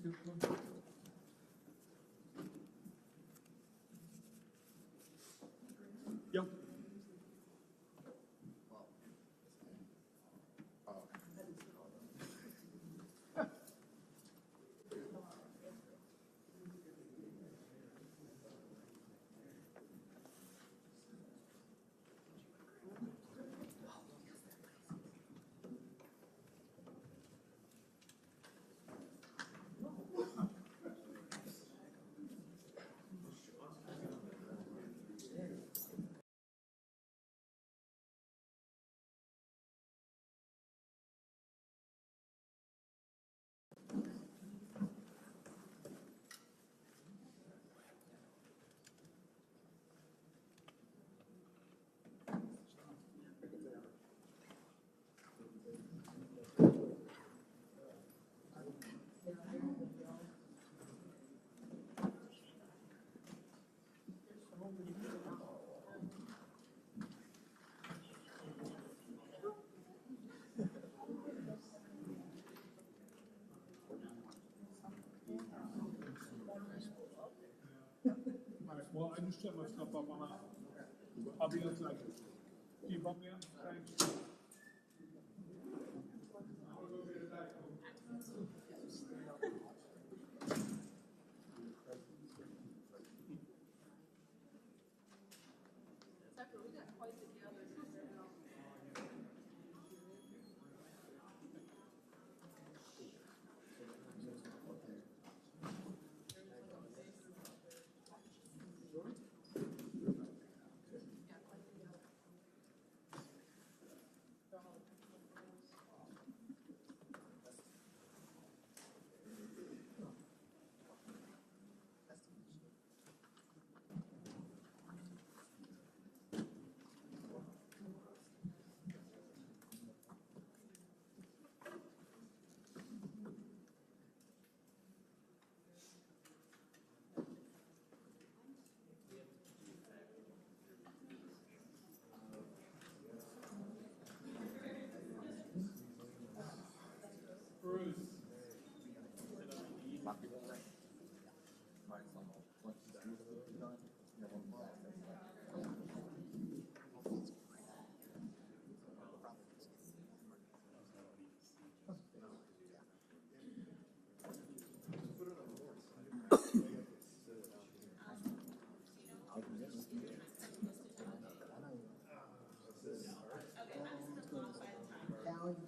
Yep. Well, I just set my stuff up on that. I'll be outside. Can you bump me up? Thanks.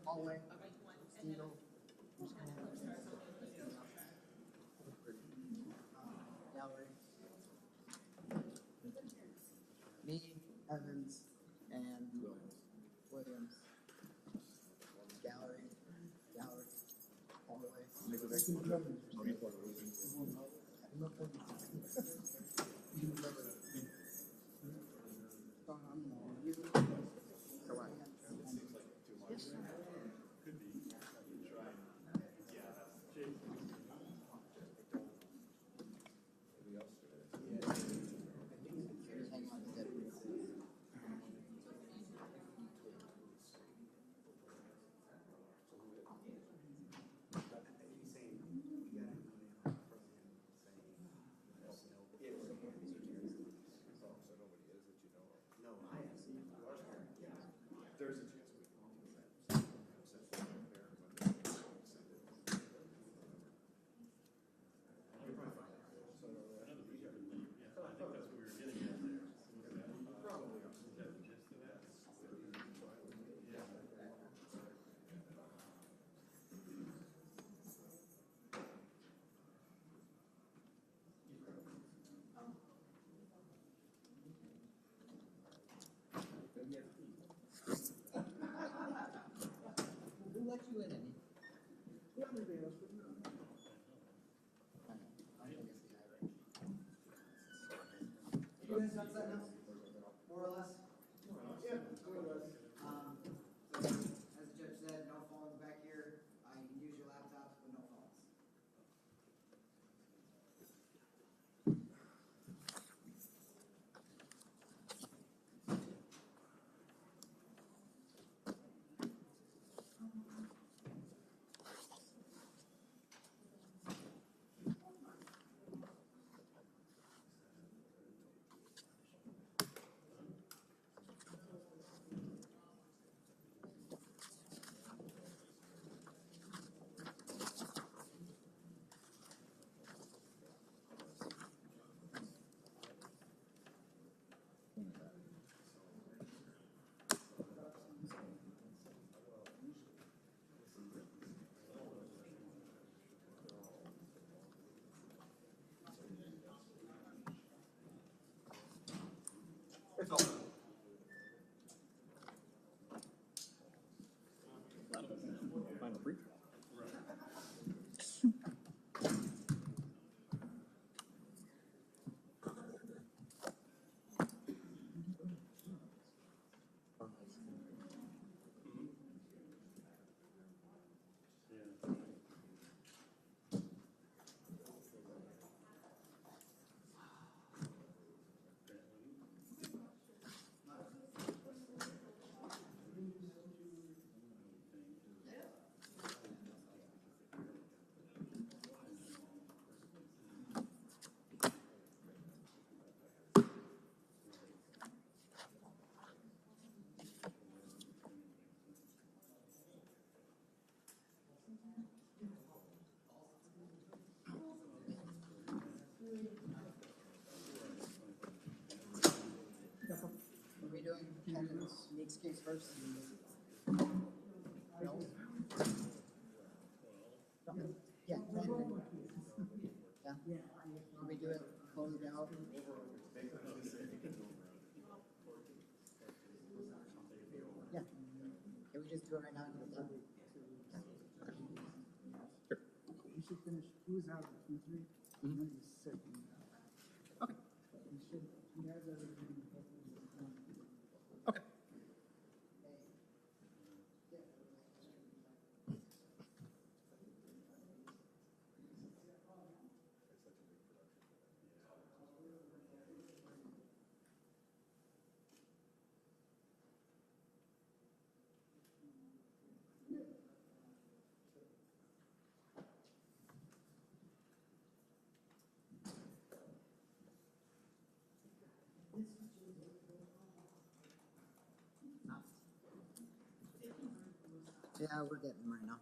Hallway. Gallery. Me, Evans, and Williams. Gallery. Hallway. Who let you in, Eddie? You guys got that now? More or less? Yeah, more or less. So, as the judge said, no phones back here. You can use your laptops, but no phones. Nick's case first. No? Yeah. Yeah. Can we do it? Close it out. Yeah. Can we just do it right now and get it done? Sure. He should finish, he was out of the Q3, and then he was sick. Okay. He has everything. Okay. Yeah, we're getting them right now.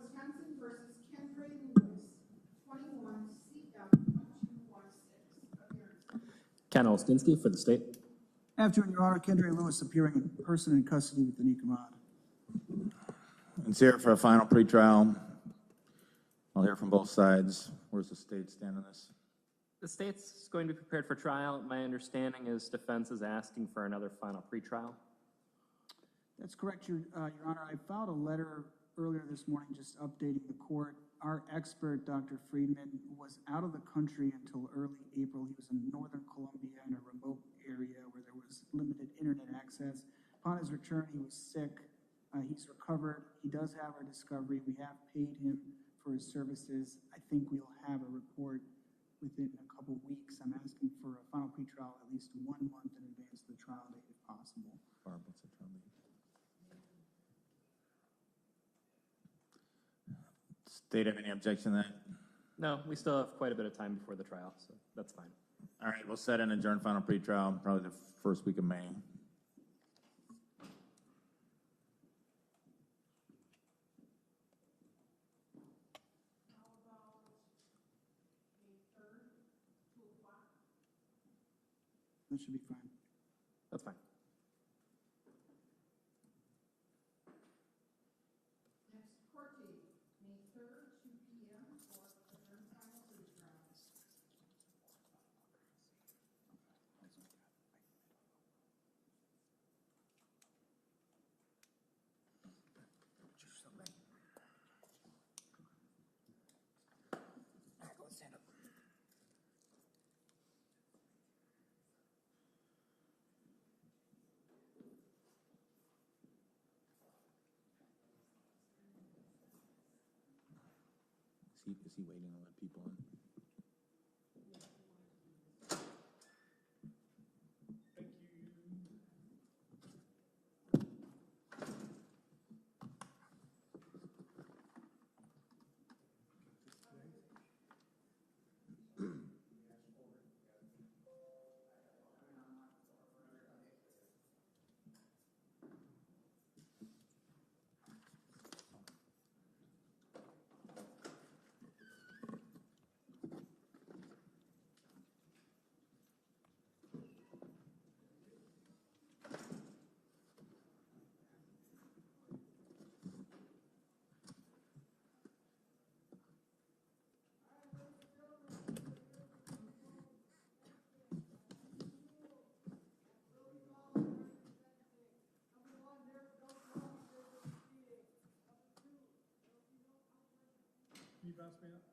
Wisconsin versus Kendra Lewis, 21 Sept 1216. Ken Olstinski for the state. After, Your Honor, Kendra Lewis appearing in person in custody with the command. It's here for a final pretrial. I'll hear from both sides. Where's the state stand on this? The state's going to be prepared for trial. My understanding is defense is asking for another final pretrial. That's correct, Your Honor. I filed a letter earlier this morning just updating the court. Our expert, Dr. Friedman, was out of the country until early April. He was in northern Colombia in a remote area where there was limited internet access. Upon his return, he was sick. He's recovered. He does have our discovery. We have paid him for his services. I think we'll have a report within a couple weeks. I'm asking for a final pretrial at least 1 month in advance of the trial date if possible. Barb, what's the trial date? State have any objection to that? No, we still have quite a bit of time before the trial, so that's fine. All right, we'll set an adjourned final pretrial, probably the first week of May. That should be fine. That's fine. Next court date, May 3rd, 2 p.m. for adjourned final pretrials. Stand up. Is he waiting to let people in? pass me that?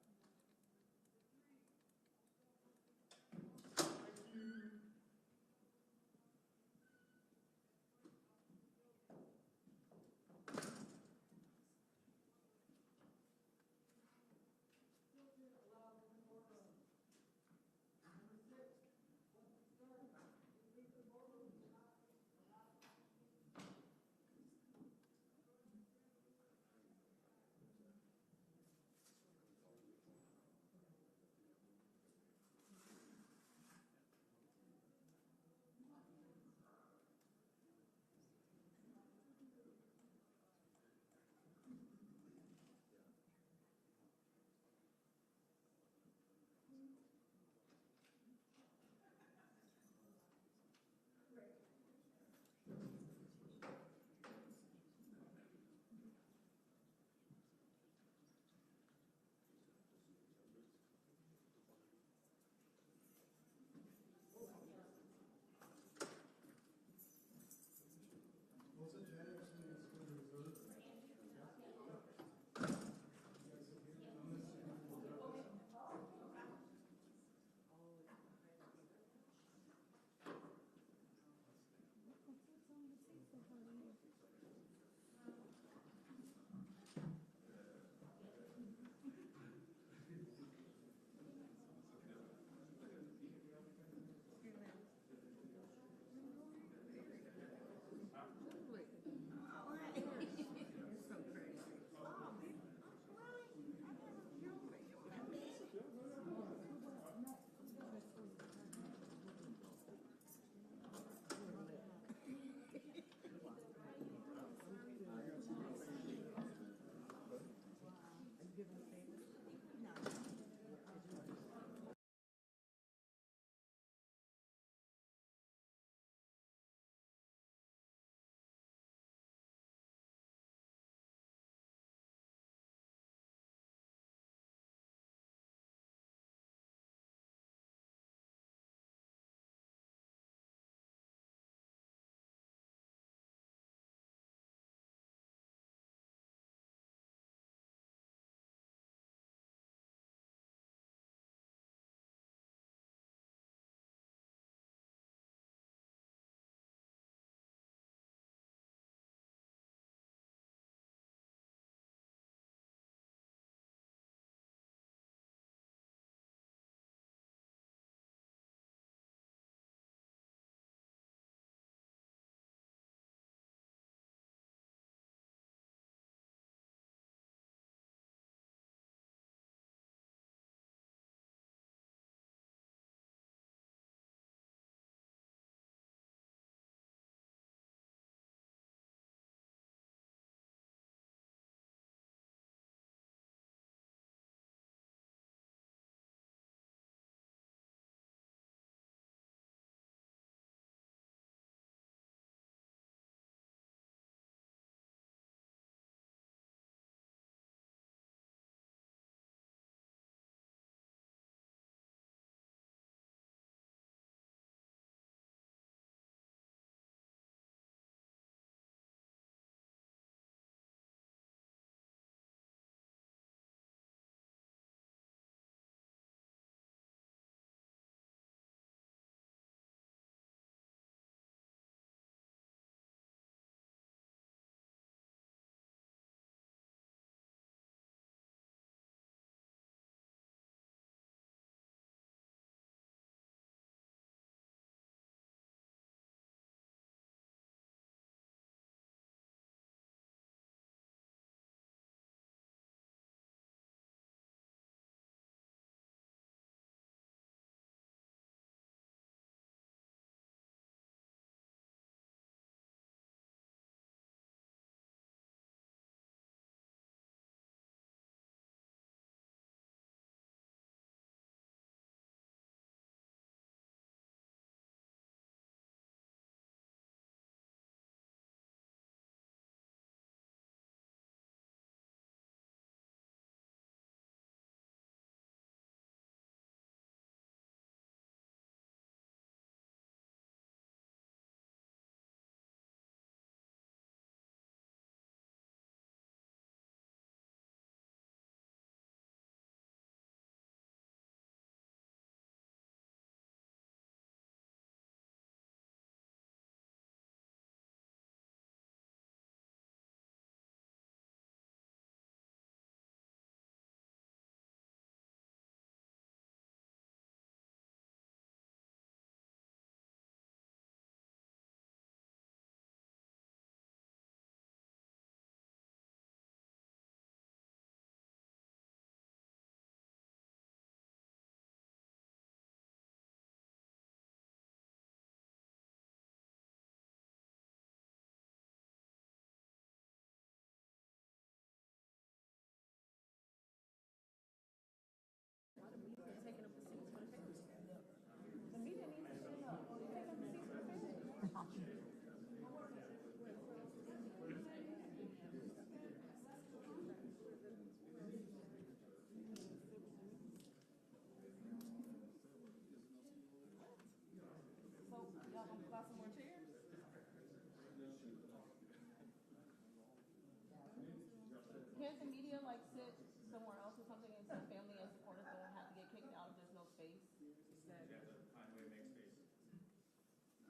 media like sit somewhere else or something and some family and supporters will have to get kicked out if there's no space?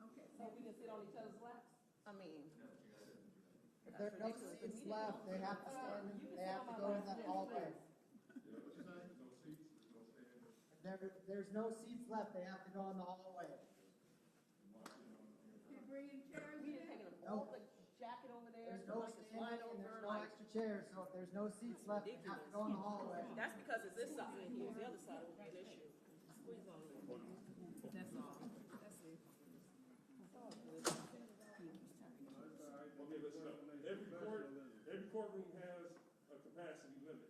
Okay. So we can sit on each other's laps? I mean. If there are no seats left, they have to stand, they have to go in that hallway. If there's no seats left, they have to go in the hallway. You're bringing chairs We didn't in? take it all the jacket over there. There's no like it's standing slide and there's over, no like. extra chairs, so if there's no seats left, they have to go in the hallway. That's because it's this side in here, the other side will be an issue. Squeeze on it. That's all. That's it. Okay, listen up. Every courtroom has a capacity limit.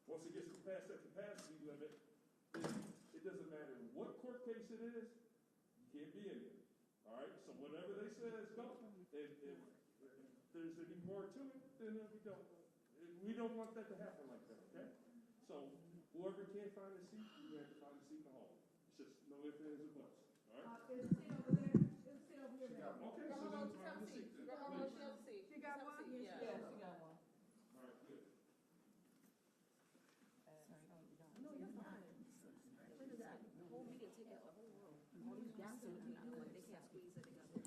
Once it gets past that capacity limit, it doesn't matter what court case it is, you can't be in it. All right, so whatever they say is go. If there's any more to it, then we don't. We don't want that to happen like that, okay? So whoever can't find a seat, you have to find a seat in the hall. It's just no ifs, ands, or buts. All right? There's a seat over there, there's a seat over here, ma'am. Okay, so Grandma, then just find have a the seat. seat then. Grandma, she has a seat. She got Just have a one? seat. Yes, Yeah, she she got one. All right, good. No, you're fine. What is that? The whole meeting, take up the whole room. All these guys are not like, they can't squeeze it together.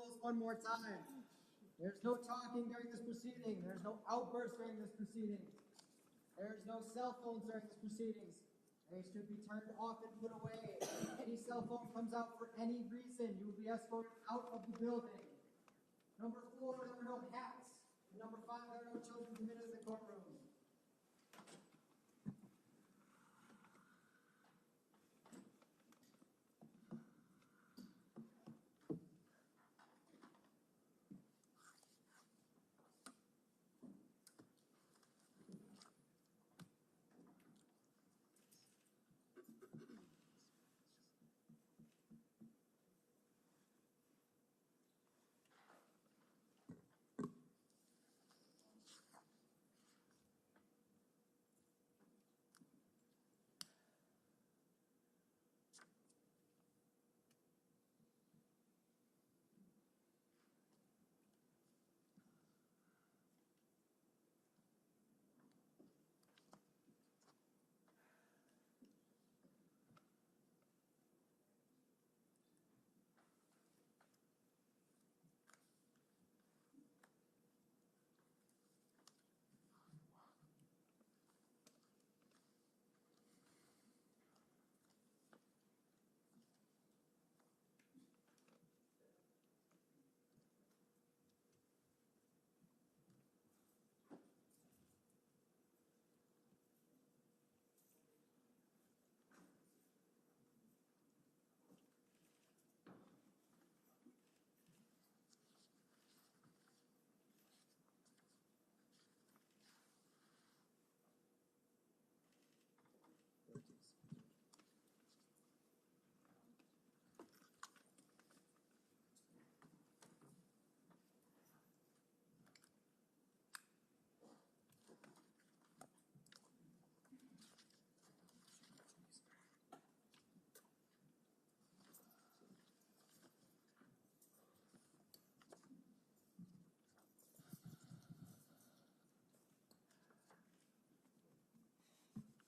rules one more time. There's no talking during this proceeding. There's no outbursts during this proceeding. There's no cell phones during this proceedings. They should be turned off and put away. Any cell phone comes out for any reason, you will be escorted out of the building. Number 4, there are no hats. And number 5, there are no children permitted in the courtroom.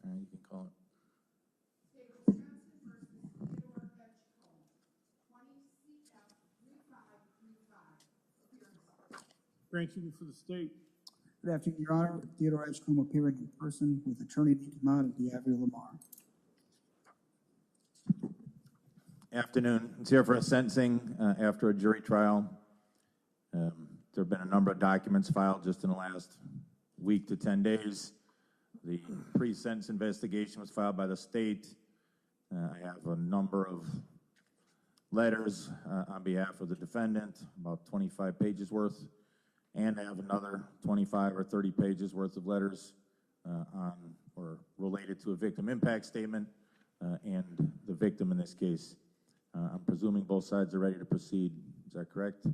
All right, you can call it. State of Wisconsin versus Theodore Edgecomb, 20 CF 3535. Appearance. Granting for the state. Good afternoon, Your Honor. Theodore Edgecomb appearing in person with Attorney Nicomat and D'Avria Lamar. Afternoon. It's here for a sentencing after a jury trial. There have been a number of documents filed just in the last week to 10 days. The pre-sentence investigation was filed by the state. I have a number of letters on behalf of the defendant, about 25 pages worth, and I have another 25 or 30 pages worth of letters on or related to a victim impact statement and the victim in this case. I'm presuming both sides are ready to proceed. Is that correct?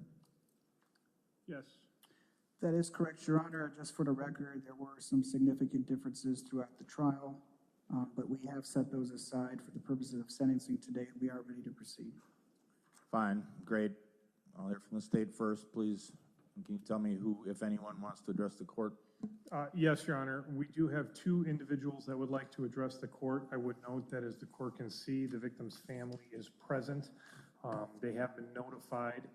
Yes. That is correct, Your Honor. Just for the record, there were some significant differences throughout the trial, but we have set those aside for the purposes of sentencing today. We are ready to proceed. Fine, great. I'll hear from the state first, please. Can you tell me who, if anyone, wants to address the court? Yes, Your Honor. We do have 2 individuals that would like to address the court. I would note that as the court can see, the victim's family is present. They have been notified.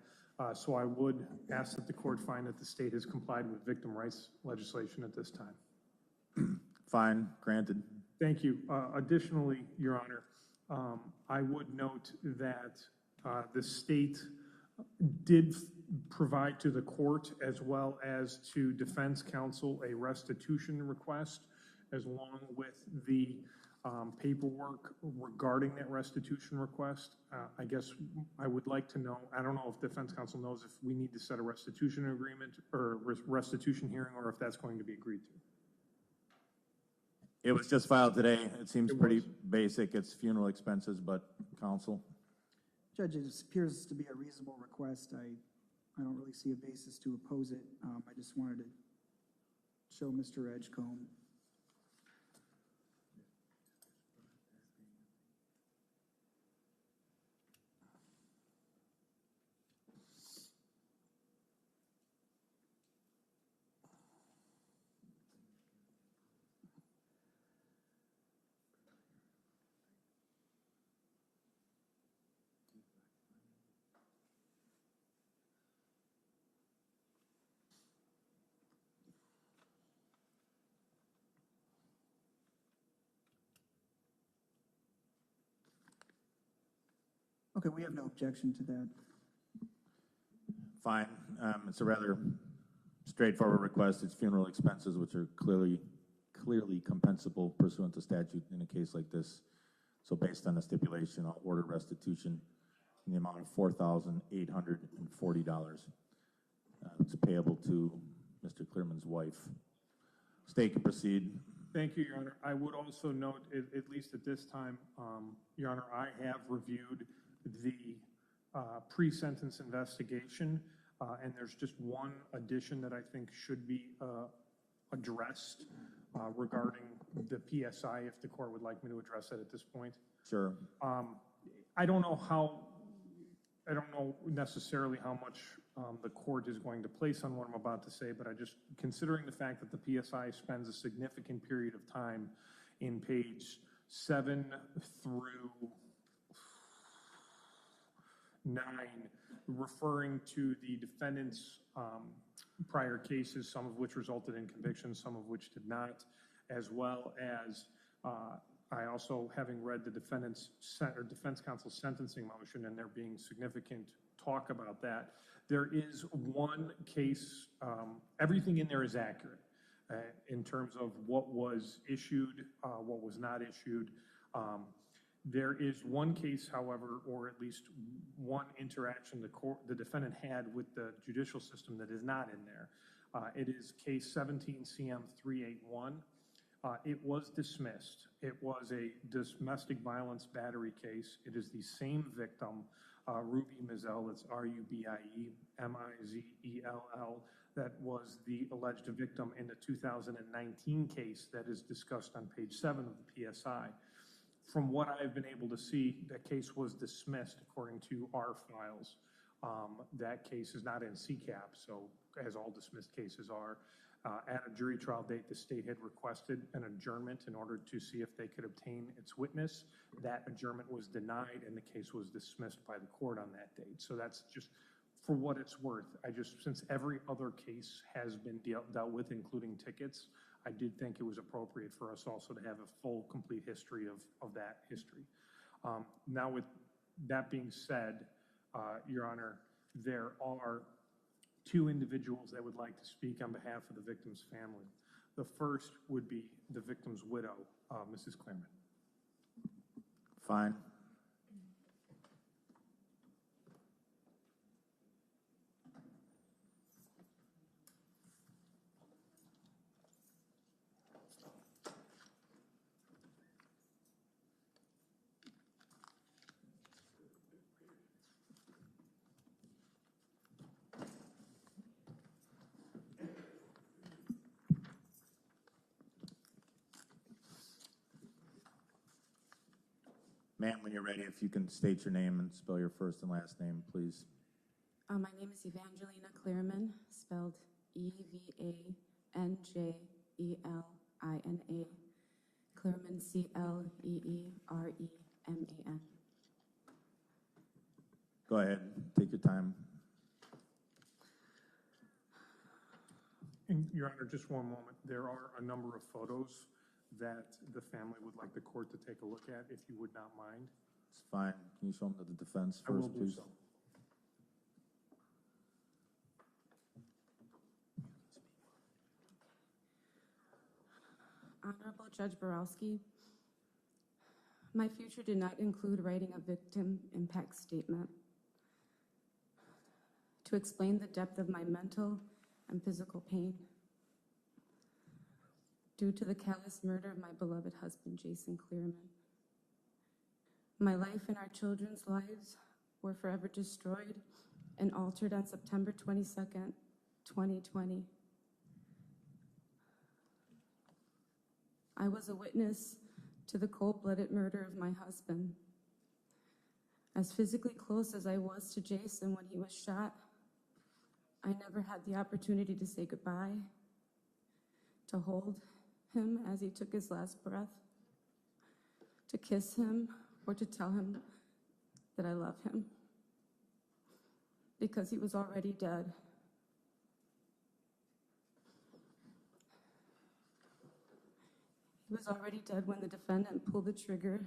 So I would ask that the court find that the state has complied with victim rights legislation at this time. Fine, granted. Thank you. Additionally, Your Honor, I would note that the state did provide to the court as well as to defense counsel a restitution request as long with the paperwork regarding that restitution request. I guess I would like to know, I don't know if defense counsel knows if we need to set a restitution agreement or restitution hearing or if that's going to be agreed to. It was just filed today. It seems pretty basic. It's funeral expenses, but counsel? Judge, it appears to be a reasonable request. I don't really see a basis to oppose it. I just wanted to show Mr. Edgecomb. Okay, we have no objection to that. Fine. It's a rather straightforward request. It's funeral expenses, which are clearly compensable pursuant to statute in a case like this. So based on the stipulation, I'll order restitution in the amount of $4,840. It's payable to Mr. Cleereman's wife. State can proceed. Thank you, Your Honor. I would also note, at least at this time, Your Honor, I have reviewed the pre-sentence investigation, and there's just one addition that I think should be addressed regarding the PSI, if the court would like me to address that at this point. Sure. I don't know necessarily how much the court is going to place on what I'm about to say, but considering the fact that the PSI spends a significant period of time in page 7 through 9, referring to the defendant's prior cases, some of which resulted in convictions, some of which did not, as well as I also, having read the defense counsel's sentencing motion, and there being significant talk about that, there is one case, everything in there is accurate in terms of what was issued, what was not issued. There is one case, however, or at least one interaction the defendant had with the judicial system that is not in there. It is case 17 CM 381. It was dismissed. It was a domestic violence battery case. It is the same victim, Ruby Mizell, that's RUBIEMIZELL, that was the alleged victim in the 2019 case that is discussed on page 7 of the PSI. From what I've been able to see, that case was dismissed according to our files. That case is not in CCAP, so as all dismissed cases are. At a jury trial date, the state had requested an adjournment in order to see if they could obtain its witness. That adjournment was denied, and the case was dismissed by the court on that date. So that's just for what it's worth. Since every other case has been dealt with, including tickets, I did think it was appropriate for us also to have a full, complete history of that history. Now, with that being said, Your Honor, there are 2 individuals that would like to speak on behalf of the victim's family. The first would be the victim's widow, Mrs. Cleereman. Fine. Ma'am, when you're ready, if you can state your name and spell your first and last name, please. My name is Evangelina Cleereman, spelled EVANJELINA. Cleereman, CLEEREMAN. Go ahead, take your time. And Your Honor, just one moment. There are a number of photos that the family would like the court to take a look at, if you would not mind. It's fine. Can you show them to the defense I will first, do please? so. Honorable Judge Borowski, my future did not include writing a victim impact statement. To explain the depth of my mental and physical pain due to the callous murder of my beloved husband, Jason Cleereman. My life and our children's lives were forever destroyed and altered on September 22nd, 2020. I was a witness to the cold-blooded murder of my husband. As physically close as I was to Jason when he was shot, I never had the opportunity to say goodbye, to hold him as he took his last breath, to kiss him, or to tell him that I love him, because he was already dead. He was already dead when the defendant pulled the trigger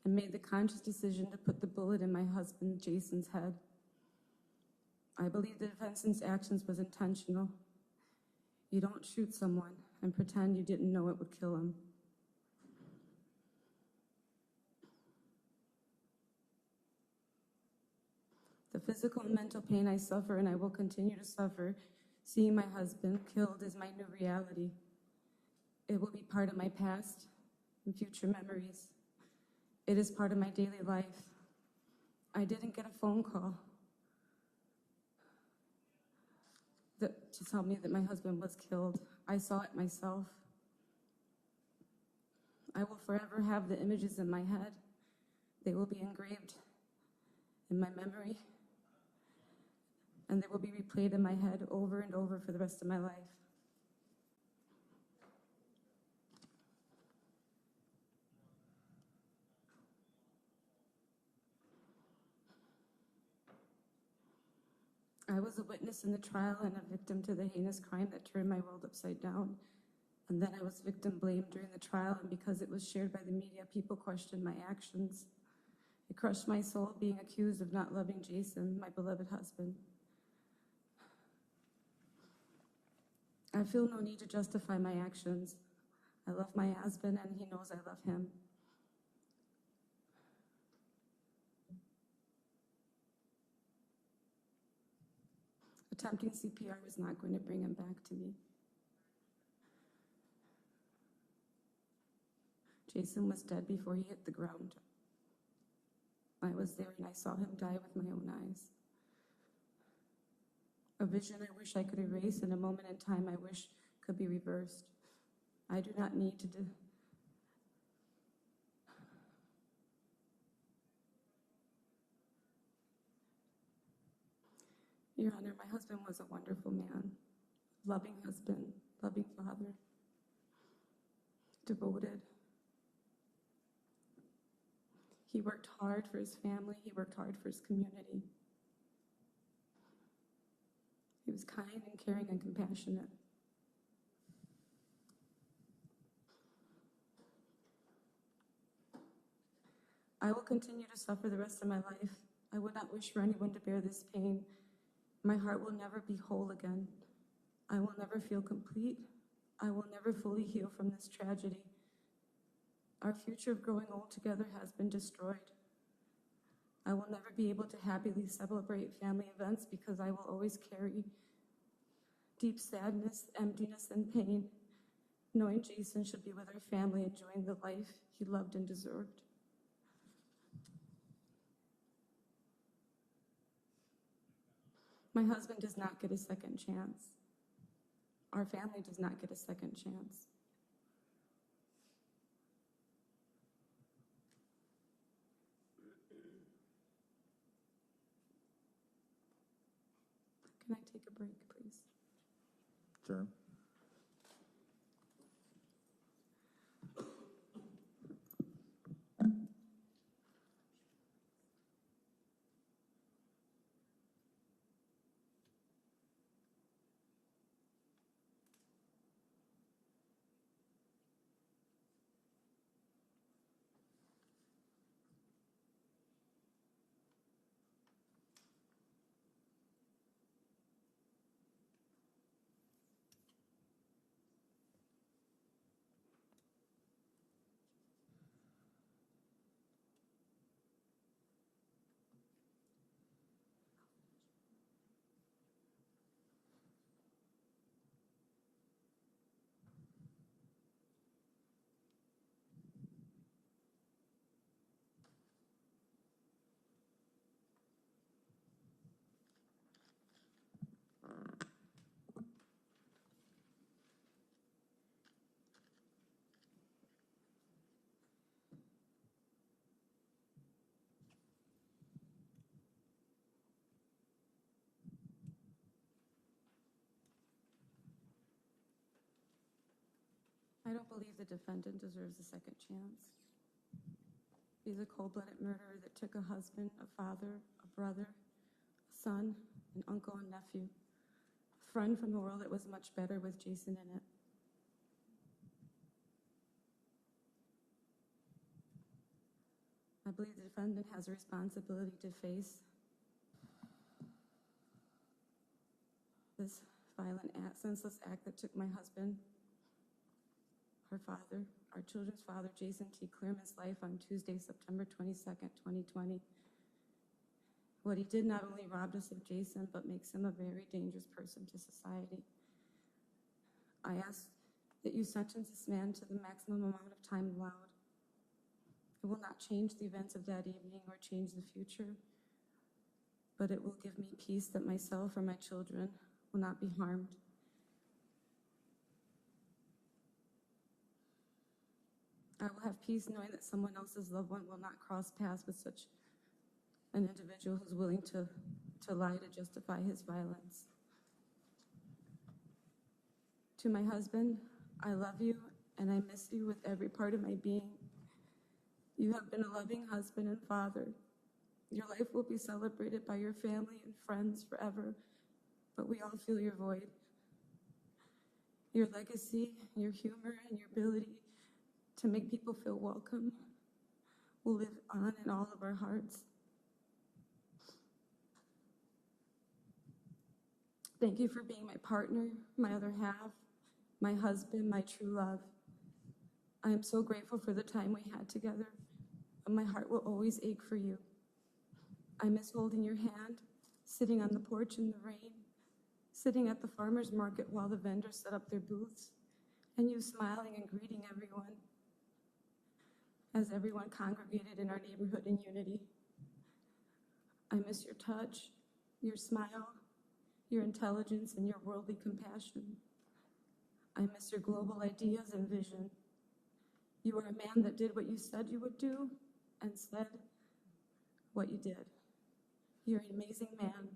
and made the conscious decision to put the bullet in my husband Jason's head. I believe the defense's actions was intentional. You don't shoot someone and pretend you didn't know it would kill him. The physical and mental pain I suffer and I will continue to suffer seeing my husband killed is my new reality. It will be part of my past and future memories. It is part of my daily life. I didn't get a phone call to tell me that my husband was killed. I saw it myself. I will forever have the images in my head. They will be engraved in my memory, and they will be replayed in my head over and over for the rest of my life. I was a witness in the trial and a victim to the heinous crime that turned my world upside down. And then I was victim blamed during the trial, and because it was shared by the media, people questioned my actions. It crushed my soul being accused of not loving Jason, my beloved husband. I feel no need to justify my actions. I love my husband, and he knows I love him. Attempting CPR was not going to bring him back to me. Jason was dead before he hit the ground. I was there and I saw him die with my own eyes. A vision I wish I could erase, and a moment in time I wish could be reversed. I do not need to do. Your Honor, my husband was a wonderful man, loving husband, loving father, devoted. He worked hard for his family. He worked hard for his community. He was kind and caring and compassionate. I will continue to suffer the rest of my life. I would not wish for anyone to bear this pain. My heart will never be whole again. I will never feel complete. I will never fully heal from this tragedy. Our future of growing old together has been destroyed. I will never be able to happily celebrate family events because I will always carry deep sadness, emptiness, and pain, knowing Jason should be with our family, enjoying the life he loved and deserved. My husband does not get a second chance. Our family does not get a second chance. Can I take a break, please? Sure. I don't believe the defendant deserves a second chance. He's a cold-blooded murderer that took a husband, a father, a brother, a son, an uncle and nephew, a friend from a world that was much better with Jason in it. I believe the defendant has a responsibility to face this violent act, senseless act that took my husband, our father, our children's father, Jason T. Cleereman's life on Tuesday, September 22nd, 2020. What he did not only robbed us of Jason, but makes him a very dangerous person to society. I ask that you sentence this man to the maximum amount of time allowed. It will not change the events of that evening or change the future, but it will give me peace that myself or my children will not be harmed. I will have peace knowing that someone else's loved one will not cross paths with such an individual who's willing to lie to justify his violence. To my husband, I love you and I miss you with every part of my being. You have been a loving husband and father. Your life will be celebrated by your family and friends forever, but we all feel your void. Your legacy, your humor, and your ability to make people feel welcome will live on in all of our hearts. Thank you for being my partner, my other half, my husband, my true love. I am so grateful for the time we had together, and my heart will always ache for you. I miss holding your hand, sitting on the porch in the rain, sitting at the farmer's market while the vendors set up their booths, and you smiling and greeting everyone as everyone congregated in our neighborhood in unity. I miss your touch, your smile, your intelligence, and your worldly compassion. I miss your global ideas and vision. You are a man that did what you said you would do and said what you did. You're an amazing man,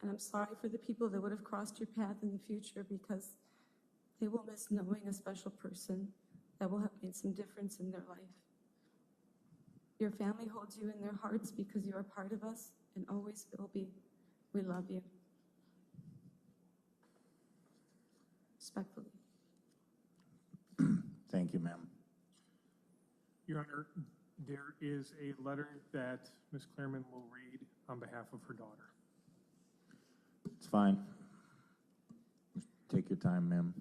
and I'm sorry for the people that would have crossed your path in the future because they will miss knowing a special person that will have made some difference in their life. Your family holds you in their hearts because you are part of us and always will be. We love you. Respectfully. Thank you, ma'am. Your Honor, there is a letter that Ms. Cleereman will read on behalf of her daughter. It's fine. Take your time, ma'am.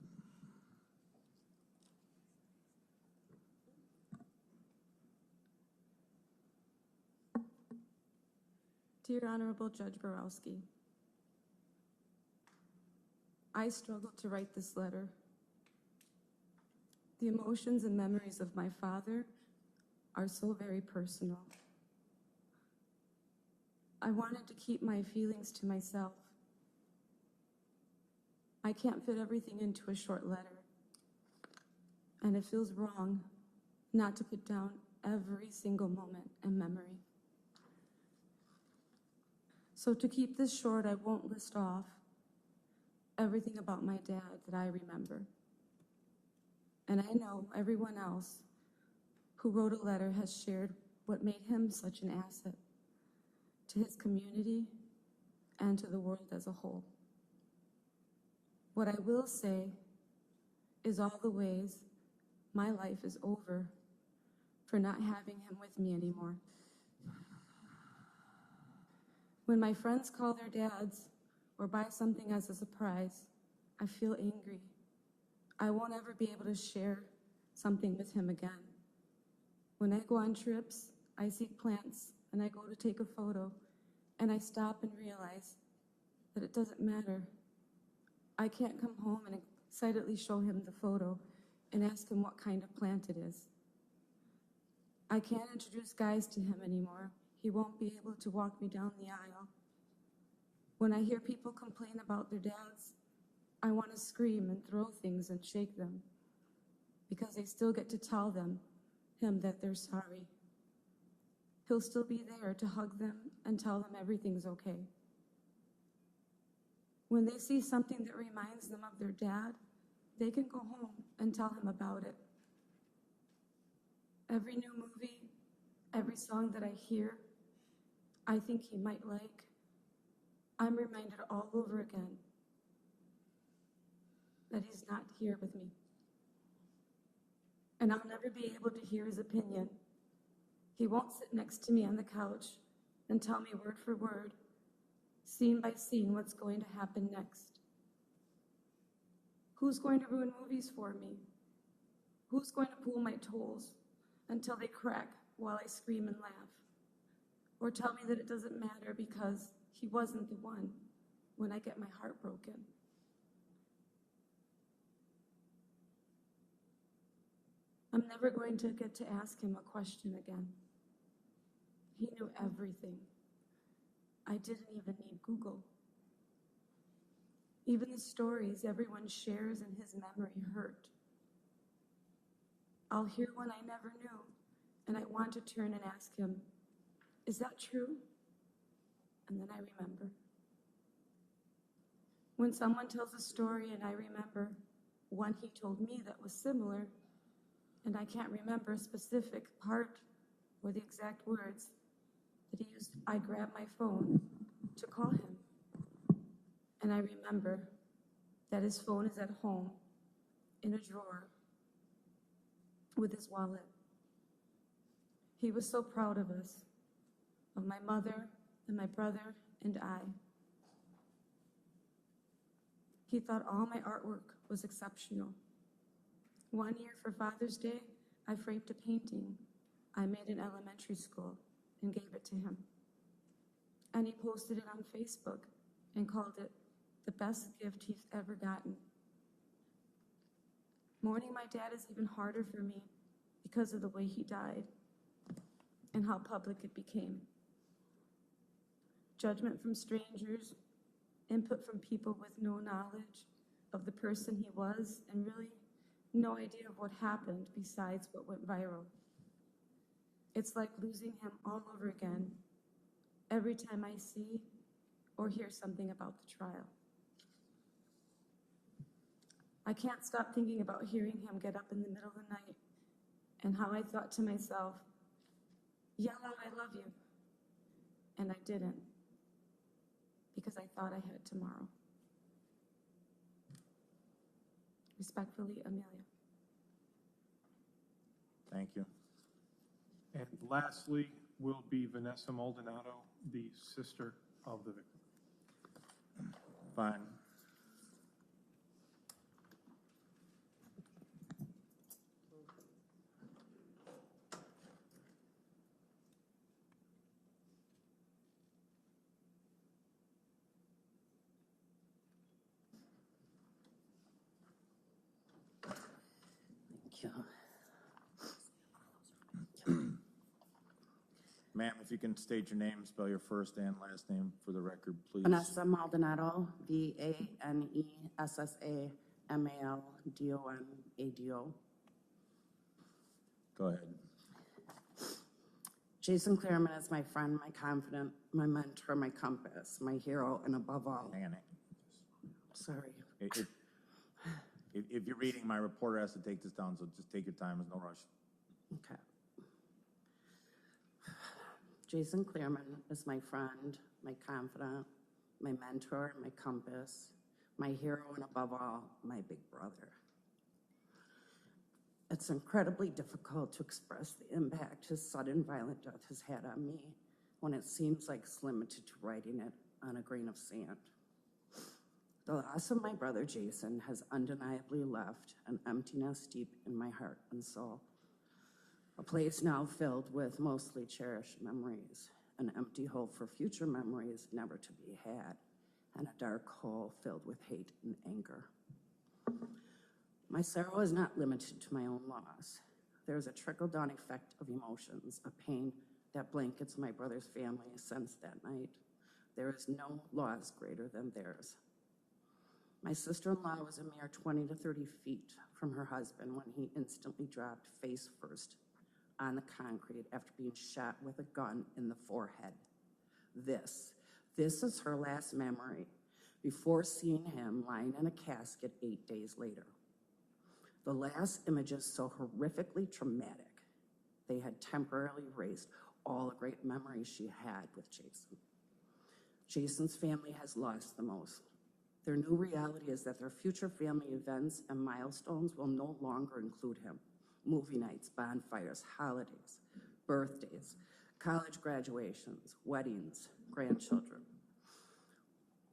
Dear Honorable Judge Borowski, I struggled to write this letter. The emotions and memories of my father are so very personal. I wanted to keep my feelings to myself. I can't fit everything into a short letter, and it feels wrong not to put down every single moment and memory. So to keep this short, I won't list off everything about my dad that I remember. And I know everyone else who wrote a letter has shared what made him such an asset to his community and to the world as a whole. What I will say is all the ways my life is over for not having him with me anymore. When my friends call their dads or buy something as a surprise, I feel angry. I won't ever be able to share something with him again. When I go on trips, I see plants and I go to take a photo and I stop and realize that it doesn't matter. I can't come home and excitedly show him the photo and ask him what kind of plant it is. I can't introduce guys to him anymore. He won't be able to walk me down the aisle. When I hear people complain about their dads, I want to scream and throw things and shake them because they still get to tell him that they're sorry. He'll still be there to hug them and tell them everything's okay. When they see something that reminds them of their dad, they can go home and tell him about it. Every new movie, every song that I hear, I think he might like, I'm reminded all over again that he's not here with me. And I'll never be able to hear his opinion He won't sit next to me on the couch and tell me word for word, scene by scene, what's going to happen next. Who's going to ruin movies for me? Who's going to pull my toes until they crack while I scream and laugh? Or tell me that it doesn't matter because he wasn't the one when I get my heart broken? I'm never going to get to ask him a question again. He knew everything. I didn't even need Google. Even the stories everyone shares in his memory hurt. I'll hear one I never knew, and I want to turn and ask him, is that true? And then I remember. When someone tells a story and I remember one he told me that was similar, and I can't remember a specific part or the exact words that he used, I grab my phone to call him. And I remember that his phone is at home in a drawer with his wallet. He was so proud of us, of my mother and my brother and I. He thought all my artwork was exceptional. One year for Father's Day, I framed a painting I made in elementary school and gave it to him. And he posted it on Facebook and called it the best gift he's ever gotten. Mourning my dad is even harder for me because of the way he died and how public it became. Judgment from strangers, input from people with no knowledge of the person he was, and really no idea of what happened besides what went viral. It's like losing him all over again every time I see or hear something about the trial. I can't stop thinking about hearing him get up in the middle of the night and how I thought to myself, yell out, I love you. And I didn't, because I thought I had tomorrow. Respectfully, Amelia. Thank you. And lastly will be Vanessa Maldonado, the sister of the victim. Fine. Ma'am, if you can state your name, spell your first and last name for the record, please. Vanessa Maldonado, VANESSAMALDONADO. Go ahead. Jason Cleereman is my friend, my confidant, my mentor, my compass, my hero, and above all. Hang on. Sorry. If you're reading, my reporter has to take this down, so just take your time. There's no rush. Okay. Jason Cleereman is my friend, my confidant, my mentor, my compass, my hero, and above all, my big brother. It's incredibly difficult to express the impact his sudden violent death has had on me when it seems like it's limited to writing it on a grain of sand. The loss of my brother Jason has undeniably left an emptiness deep in my heart and soul. A place now filled with mostly cherished memories, an empty hole for future memories never to be had, and a dark hole filled with hate and anger. My sorrow is not limited to my own loss. There is a trickle-down effect of emotions, a pain that blankets my brother's family since that night. There is no loss greater than theirs. My sister-in-law was a mere 20 to 30 feet from her husband when he instantly dropped face first on the concrete after being shot with a gun in the forehead. This is her last memory before seeing him lying in a casket 8 days later. The last images so horrifically traumatic, they had temporarily erased all the great memories she had with Jason. Jason's family has lost the most. Their new reality is that their future family events and milestones will no longer include him. Movie nights, bonfires, holidays, birthdays, college graduations, weddings, grandchildren.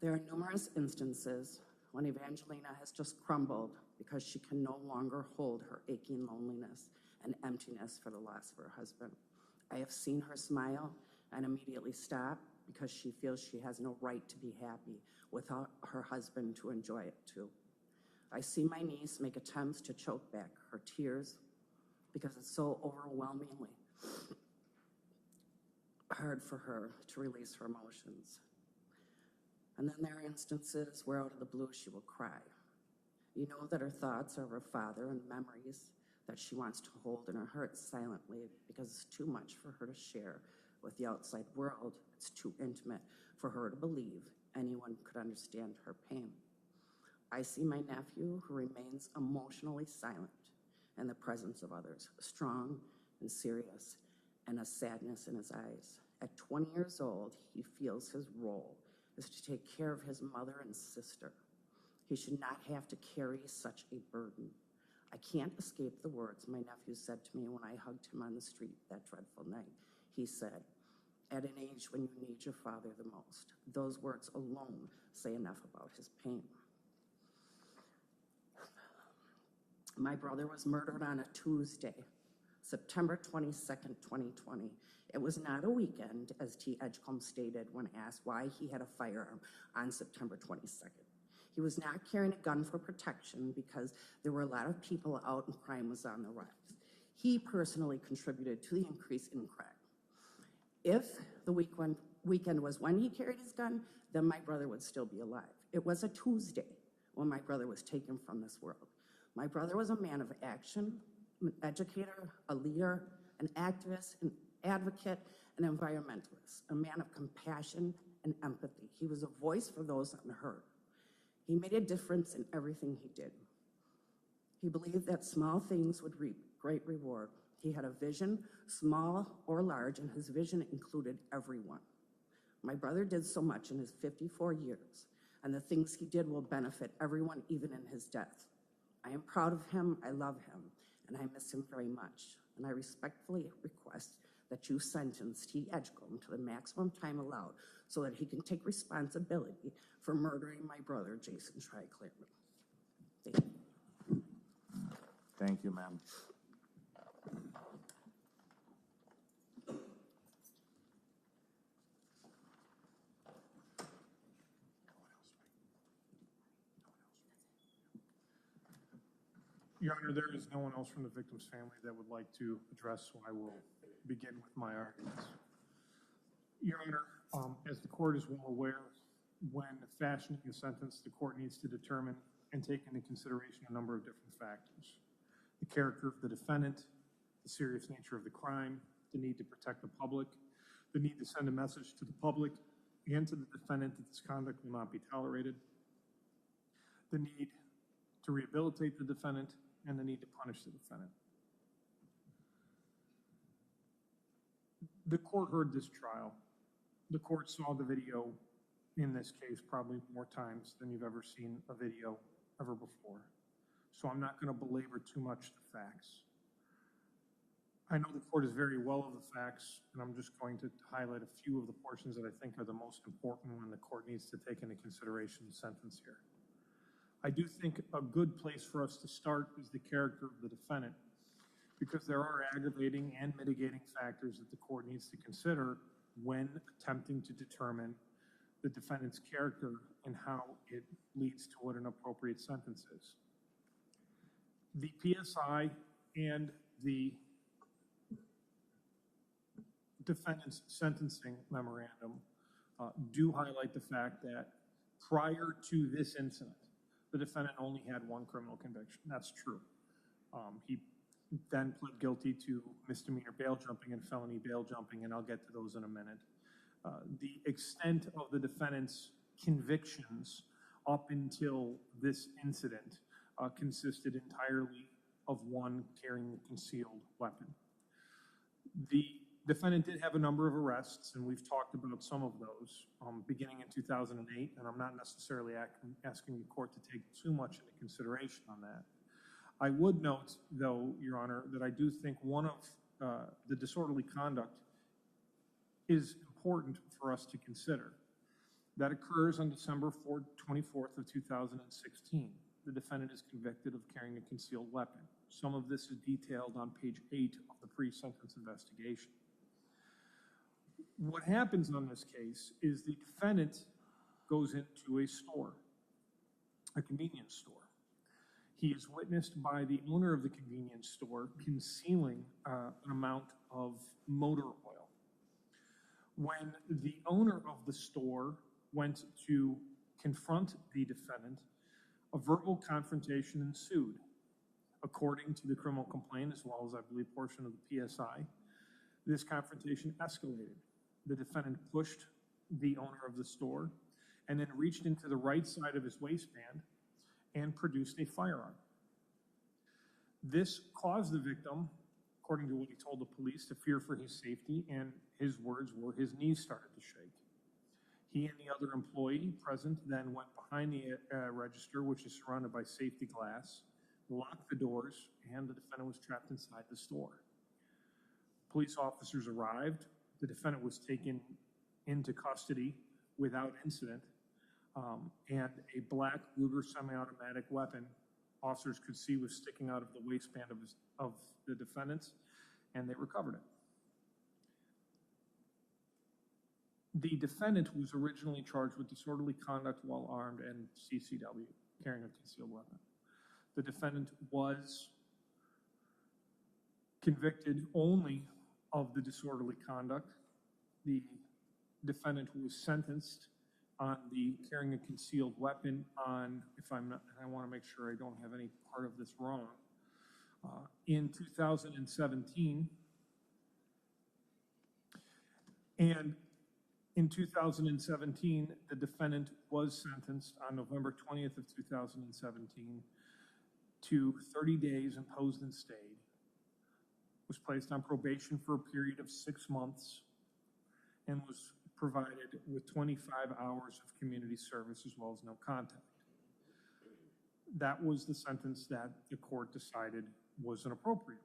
There are numerous instances when Evangelina has just crumbled because she can no longer hold her aching loneliness and emptiness for the loss of her husband. I have seen her smile and immediately stop because she feels she has no right to be happy without her husband to enjoy it too. I see my niece make attempts to choke back her tears because it's so overwhelmingly hard for her to release her emotions. And then there are instances where out of the blue she will cry. You know that her thoughts are of her father and memories that she wants to hold in her heart silently because it's too much for her to share with the outside world. It's too intimate for her to believe anyone could understand her pain. I see my nephew who remains emotionally silent in the presence of others, strong and serious, and a sadness in his eyes. At 20 years old, he feels his role is to take care of his mother and sister. He should not have to carry such a burden. I can't escape the words my nephew said to me when I hugged him on the street that dreadful night. He said, "At an age when you need your father the most." Those words alone say enough about his pain. My brother was murdered on a Tuesday, September 22nd, 2020. It was not a weekend, as T. Edgecomb stated when asked why he had a firearm on September 22nd. He was not carrying a gun for protection because there were a lot of people out and crime was on the rise. He personally contributed to the increase in crime. If the weekend was when he carried his gun, then my brother would still be alive. It was a Tuesday when my brother was taken from this world. My brother was a man of action, an educator, a leader, an activist, an advocate, an environmentalist, a man of compassion and empathy. He was a voice for those unheard. He made a difference in everything he did. He believed that small things would reap great reward. He had a vision, small or large, and his vision included everyone. My brother did so much in his 54 years, and the things he did will benefit everyone, even in his death. I am proud of him, I love him, and I miss him very much. And I respectfully request that you sentence T. Edgecomb to the maximum time allowed so that he can take responsibility for murdering my brother, Jason Cleereman. Thank you. Thank you, ma'am. Your Honor, there is no one else from the victim's family that would like to address, so I will begin with my arguments. Your Honor, as the court is well aware, when fashioning a sentence, the court needs to determine and take into consideration a number of different factors. The character of the defendant, the serious nature of the crime, the need to protect the public, the need to send a message to the public and to the defendant that this conduct will not be tolerated, the need to rehabilitate the defendant, and the need to punish the defendant. The court heard this trial. The court saw the video in this case probably more times than you've ever seen a video ever before. So I'm not going to belabor too much the facts. I know the court is very well of the facts, and I'm just going to highlight a few of the portions that I think are the most important when the court needs to take into consideration the sentence here. I do think a good place for us to start is the character of the defendant, because there are aggravating and mitigating factors that the court needs to consider when attempting to determine the defendant's character and how it leads to what an appropriate sentence is. The PSI and the defendant's sentencing memorandum do highlight the fact that prior to this incident, the defendant only had one criminal conviction. That's true. He then pled guilty to misdemeanor bail jumping and felony bail jumping, and I'll get to those in a minute. The extent of the defendant's convictions up until this incident consisted entirely of one carrying a concealed weapon. The defendant did have a number of arrests, and we've talked about some of those beginning in 2008, and I'm not necessarily asking the court to take too much into consideration on that. I would note, though, Your Honor, that I do think one of the disorderly conduct is important for us to consider. That occurs on December 24th of 2016. The defendant is convicted of carrying a concealed weapon. Some of this is detailed on page 8 of the pre-sentence investigation. What happens on this case is the defendant goes into a store, a convenience store. He is witnessed by the owner of the convenience store concealing an amount of motor oil. When the owner of the store went to confront the defendant, a verbal confrontation ensued. According to the criminal complaint, as well as I believe portion of the PSI, this confrontation escalated. The defendant pushed the owner of the store and then reached into the right side of his waistband and produced a firearm. This caused the victim, according to what he told the police, to fear for his safety, and his words were his knees started to shake. He and the other employee present then went behind the register, which is surrounded by safety glass, locked the doors, and the defendant was trapped inside the store. Police officers arrived. The defendant was taken into custody without incident, and a black Ruger semi-automatic weapon officers could see was sticking out of the waistband of the defendant, and they recovered it. The defendant was originally charged with disorderly conduct while armed and CCW, carrying a concealed weapon. The defendant was convicted only of the disorderly conduct. The defendant was sentenced on the carrying a concealed weapon on, if I'm not, I want to make sure I don't have any part of this wrong, in 2017. And in 2017, the defendant was sentenced on November 20th of 2017 to 30 days imposed and stayed, was placed on probation for a period of 6 months, and was provided with 25 hours of community service as well as no contact. That was the sentence that the court decided was inappropriate.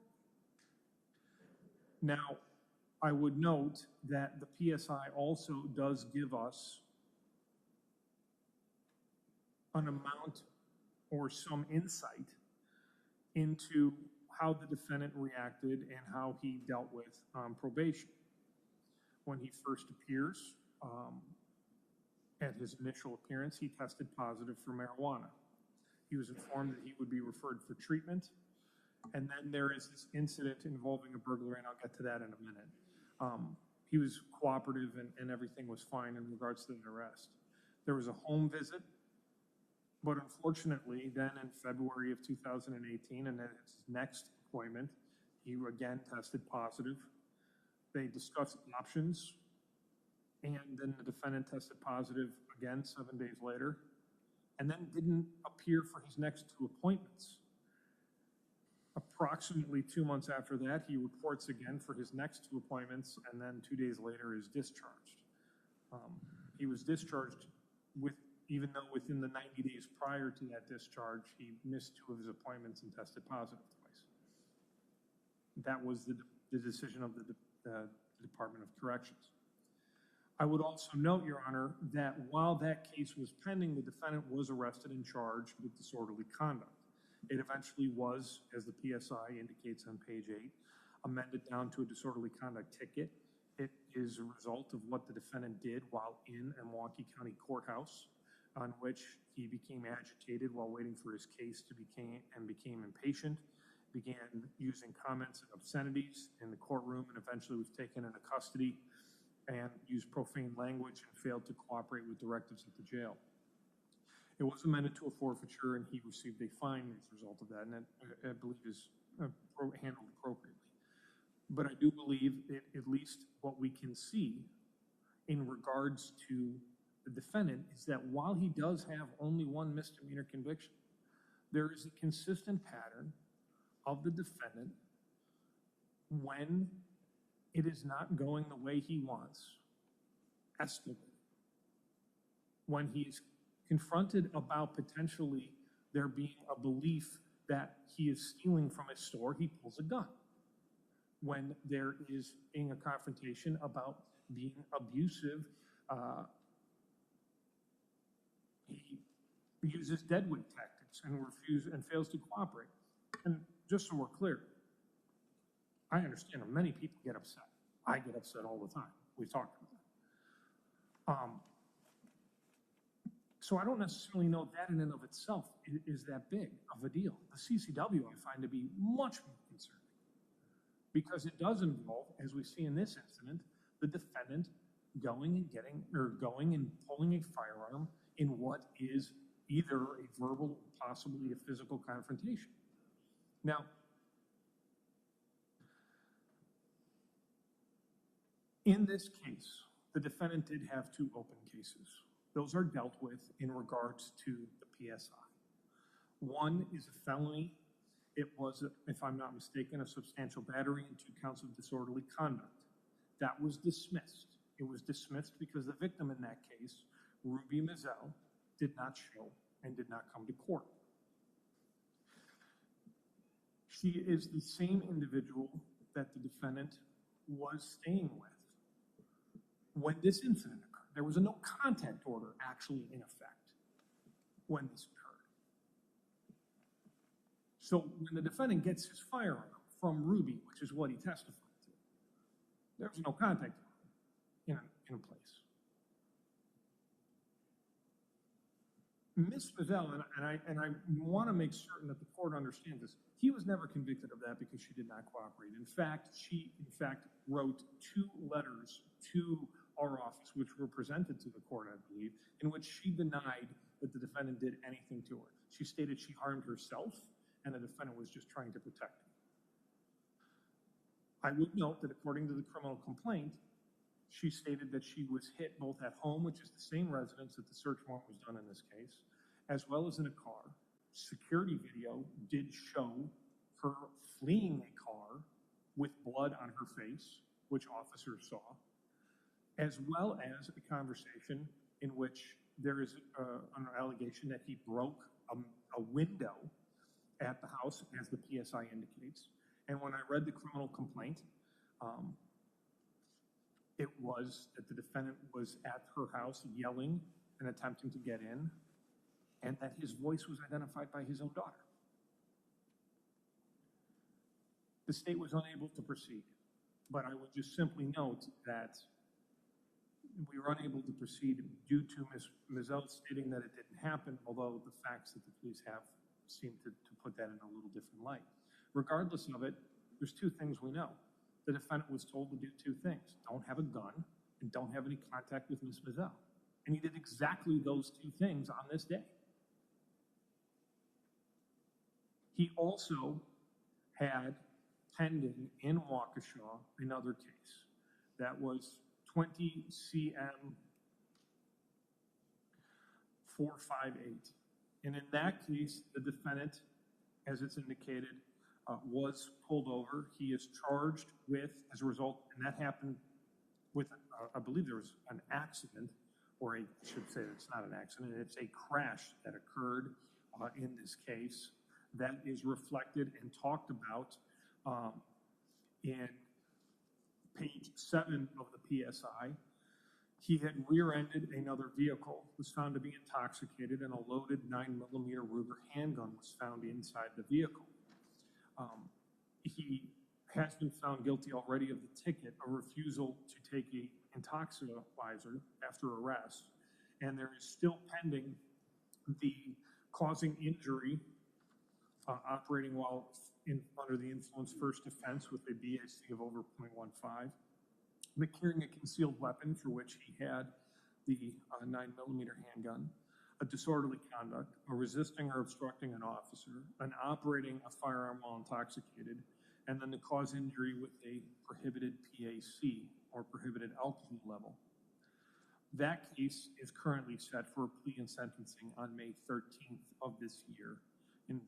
Now, I would note that the PSI also does give us an amount or some insight into how the defendant reacted and how he dealt with probation. When he first appears, at his initial appearance, he tested positive for marijuana. He was informed that he would be referred for treatment, and then there is this incident involving a burglary, and I'll get to that in a minute. He was cooperative and everything was fine in regards to the arrest. There was a home visit, but unfortunately, then in February of 2018, and at his next appointment, he again tested positive. They discussed options, and then the defendant tested positive again 7 days later, and then didn't appear for his next 2 appointments. Approximately 2 months after that, he reports again for his next 2 appointments, and then 2 days later is discharged. He was discharged even though within the 90 days prior to that discharge, he missed 2 of his appointments and tested positive twice. That was the decision of the Department of Corrections. I would also note, Your Honor, that while that case was pending, the defendant was arrested and charged with disorderly conduct. It eventually was, as the PSI indicates on page 8, amended down to a disorderly conduct ticket. It is a result of what the defendant did while in a Milwaukee County courthouse, on which he became agitated while waiting for his case to became impatient, began using comments and obscenities in the courtroom, and eventually was taken into custody and used profane language and failed to cooperate with directives at the jail. It was amended to a forfeiture, and he received a fine as a result of that, and that, I believe, is handled appropriately. But I do believe that at least what we can see in regards to the defendant is that while he does have only 1 misdemeanor conviction, there is a consistent pattern of the defendant when it is not going the way he wants, escalating. When he's confronted about potentially there being a belief that he is stealing from his store, he pulls a gun. when there is being a confrontation about being abusive. He uses deadwood tactics and fails to cooperate. And just so we're clear, I understand that many people get upset. I get upset all the time. We've talked about that. So I don't necessarily know that in and of itself is that big of a deal. The CCW I find to be much more concerning because it does involve, as we see in this incident, the defendant going and pulling a firearm in what is either a verbal or possibly a physical confrontation. Now, in this case, the defendant did have 2 open cases. Those are dealt with in regards to the PSI. One is a felony. It was, if I'm not mistaken, a substantial battery and 2 counts of disorderly conduct. That was dismissed. It was dismissed because the victim in that case, Ruby Mizell, did not show and did not come to court. She is the same individual that the defendant was staying with when this incident occurred. There was a no contact order actually in effect when this occurred. So when the defendant gets his firearm from Ruby, which is what he testified to, there was no contact order in place. Ms. Mizell, and I want to make certain that the court understands this, he was never convicted of that because she did not cooperate. In fact, she wrote 2 letters to our office, which were presented to the court, I believe, in which she denied that the defendant did anything to her. She stated she harmed herself and the defendant was just trying to protect her. I would note that according to the criminal complaint, she stated that she was hit both at home, which is the same residence that the search warrant was done in this case, as well as in a car. Security video did show her fleeing a car with blood on her face, which officers saw, as well as a conversation in which there is an allegation that he broke a window at the house, as the PSI indicates. And when I read the criminal complaint, it was that the defendant was at her house yelling and attempting to get in, and that his voice was identified by his own daughter. The state was unable to proceed, but I would just simply note that we were unable to proceed due to Ms. Mizell stating that it didn't happen, although the facts that the police have seem to put that in a little different light. Regardless of it, there's 2 things we know. The defendant was told to do 2 things: don't have a gun and don't have any contact with Ms. Mizell. And he did exactly those 2 things on this day. He also had pending in Waukesha another case that was 20 CM 458. And in that case, the defendant, as it's indicated, was pulled over. He is charged with, as a result, and that happened with, I believe there was an accident, or I should say it's not an accident, it's a crash that occurred in this case that is reflected and talked about in page 7 of the PSI. He had rear-ended another vehicle, was found to be intoxicated, and a loaded 9mm Ruger handgun was found inside the vehicle. He has been found guilty already of the ticket, a refusal to take an intoxilizer after arrest, and there is still pending the causing injury, operating while under the influence first offense with a BAC of over .15, the carrying a concealed weapon for which he had the 9mm handgun, a disorderly conduct, a resisting or obstructing an officer, an operating a firearm while intoxicated, and then the cause injury with a prohibited PAC, or prohibited alcohol level. That case is currently set for plea and sentencing on May 13th of this year in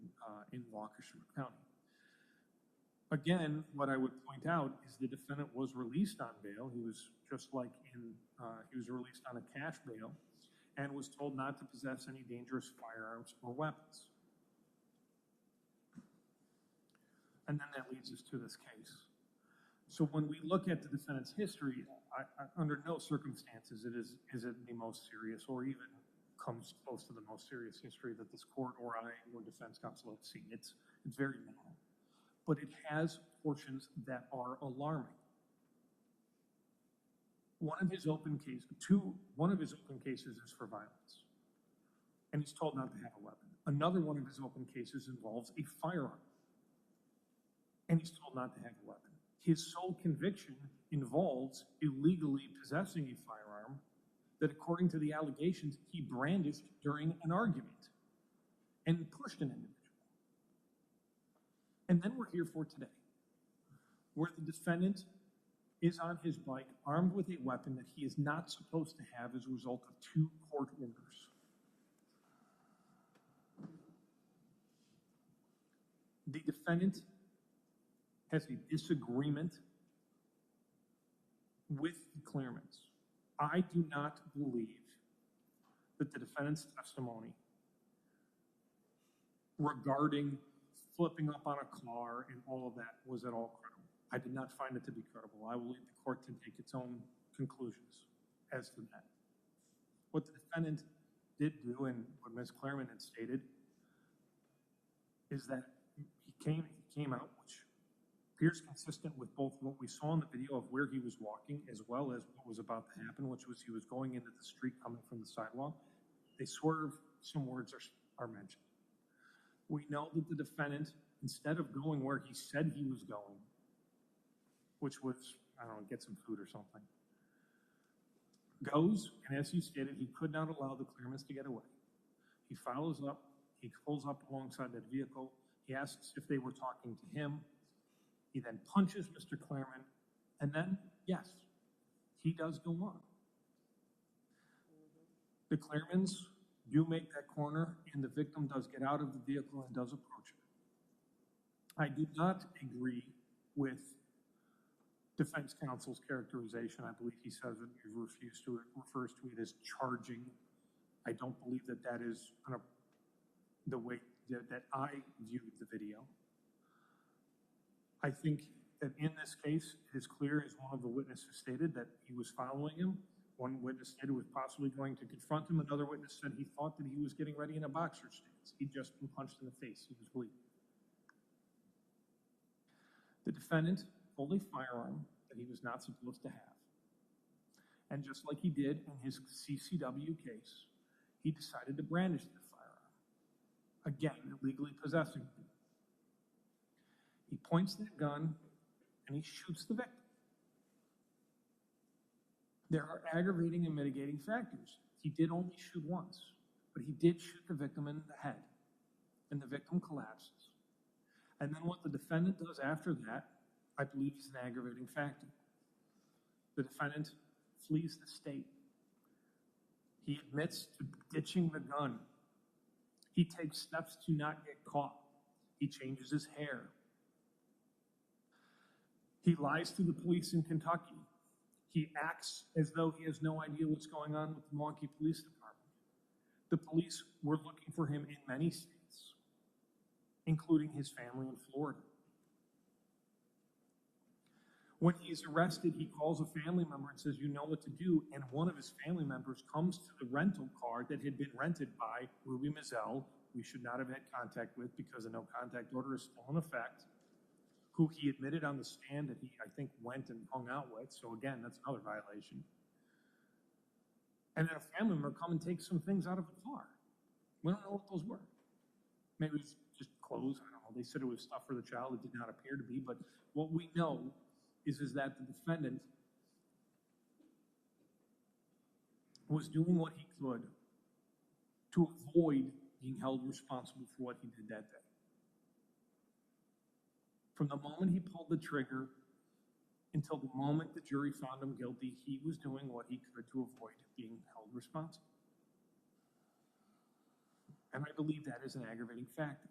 Waukesha County. Again, what I would point out is the defendant was released on bail. He was just like he was released on a cash bail and was told not to possess any dangerous firearms or weapons. And then that leads us to this case. So when we look at the defendant's history, under no circumstances is it the most serious or even comes close to the most serious history that this court or I or defense counsel have seen. It's very minimal. But it has portions that are alarming. One of his open cases is for violence. And he's told not to have a weapon. Another one of his open cases involves a firearm. And he's told not to have a weapon. His sole conviction involves illegally possessing a firearm that, according to the allegations, he brandished during an argument and pushed an individual. And then we're here for today, where the defendant is on his bike armed with a weapon that he is not supposed to have as a result of 2 court orders. The defendant has a disagreement with the Cleeremans. I do not believe that the defendant's testimony regarding flipping up on a car and all of that was at all credible. I did not find it to be credible. I will leave the court to take its own conclusions as to that. What the defendant did do, and what Ms. Cleereman had stated, is that he came out, which appears consistent with both what we saw in the video of where he was walking as well as what was about to happen, which was he was going into the street coming from the sidewalk. They swerve, some words are mentioned. We know that the defendant, instead of going where he said he was going, which was, I don't know, get some food or something, goes, and as he stated, he could not allow the Cleeremans to get away. He follows up, he pulls up alongside that vehicle, he asks if they were talking to him, he then punches Mr. Cleereman, and then, yes, he does go on. The Cleeremans do make that corner, and the victim does get out of the vehicle and does approach it. I do not agree with defense counsel's characterization. I believe he says that he refers to it as charging. I don't believe that that is the way that I viewed the video. I think that in this case, it is clear, as one of the witnesses stated, that he was following him. One witness stated he was possibly going to confront him. Another witness said he thought that he was getting ready in a boxer stance. He'd just been punched in the face. He was bleeding. The defendant pulled a firearm that he was not supposed to have. And just like he did in his CCW case, he decided to brandish the firearm. Again, illegally possessing it. He points that gun and he shoots the victim. There are aggravating and mitigating factors. He did only shoot once, but he did shoot the victim in the head, and the victim collapses. And then what the defendant does after that, I believe, is an aggravating factor. The defendant flees the state. He admits to ditching the gun. He takes steps to not get caught. He changes his hair. He lies to the police in Kentucky. He acts as though he has no idea what's going on with the Milwaukee Police Department. The police were looking for him in many states, including his family in Florida. When he's arrested, he calls a family member and says, "You know what to do," and one of his family members comes to the rental car that had been rented by Ruby Mazzell, we should not have had contact with because a no-contact order is still in effect, who he admitted on the stand that he, I think, went and hung out with. So again, that's another violation. And then a family member come and take some things out of the car. We don't know what those were. Maybe it was just clothes, I don't know. They said it was stuff for the child. It did not appear to be, but what we know is that the defendant was doing what he could to avoid being held responsible for what he did that day. From the moment he pulled the trigger until the moment the jury found him guilty, he was doing what he could to avoid being held responsible. And I believe that is an aggravating factor.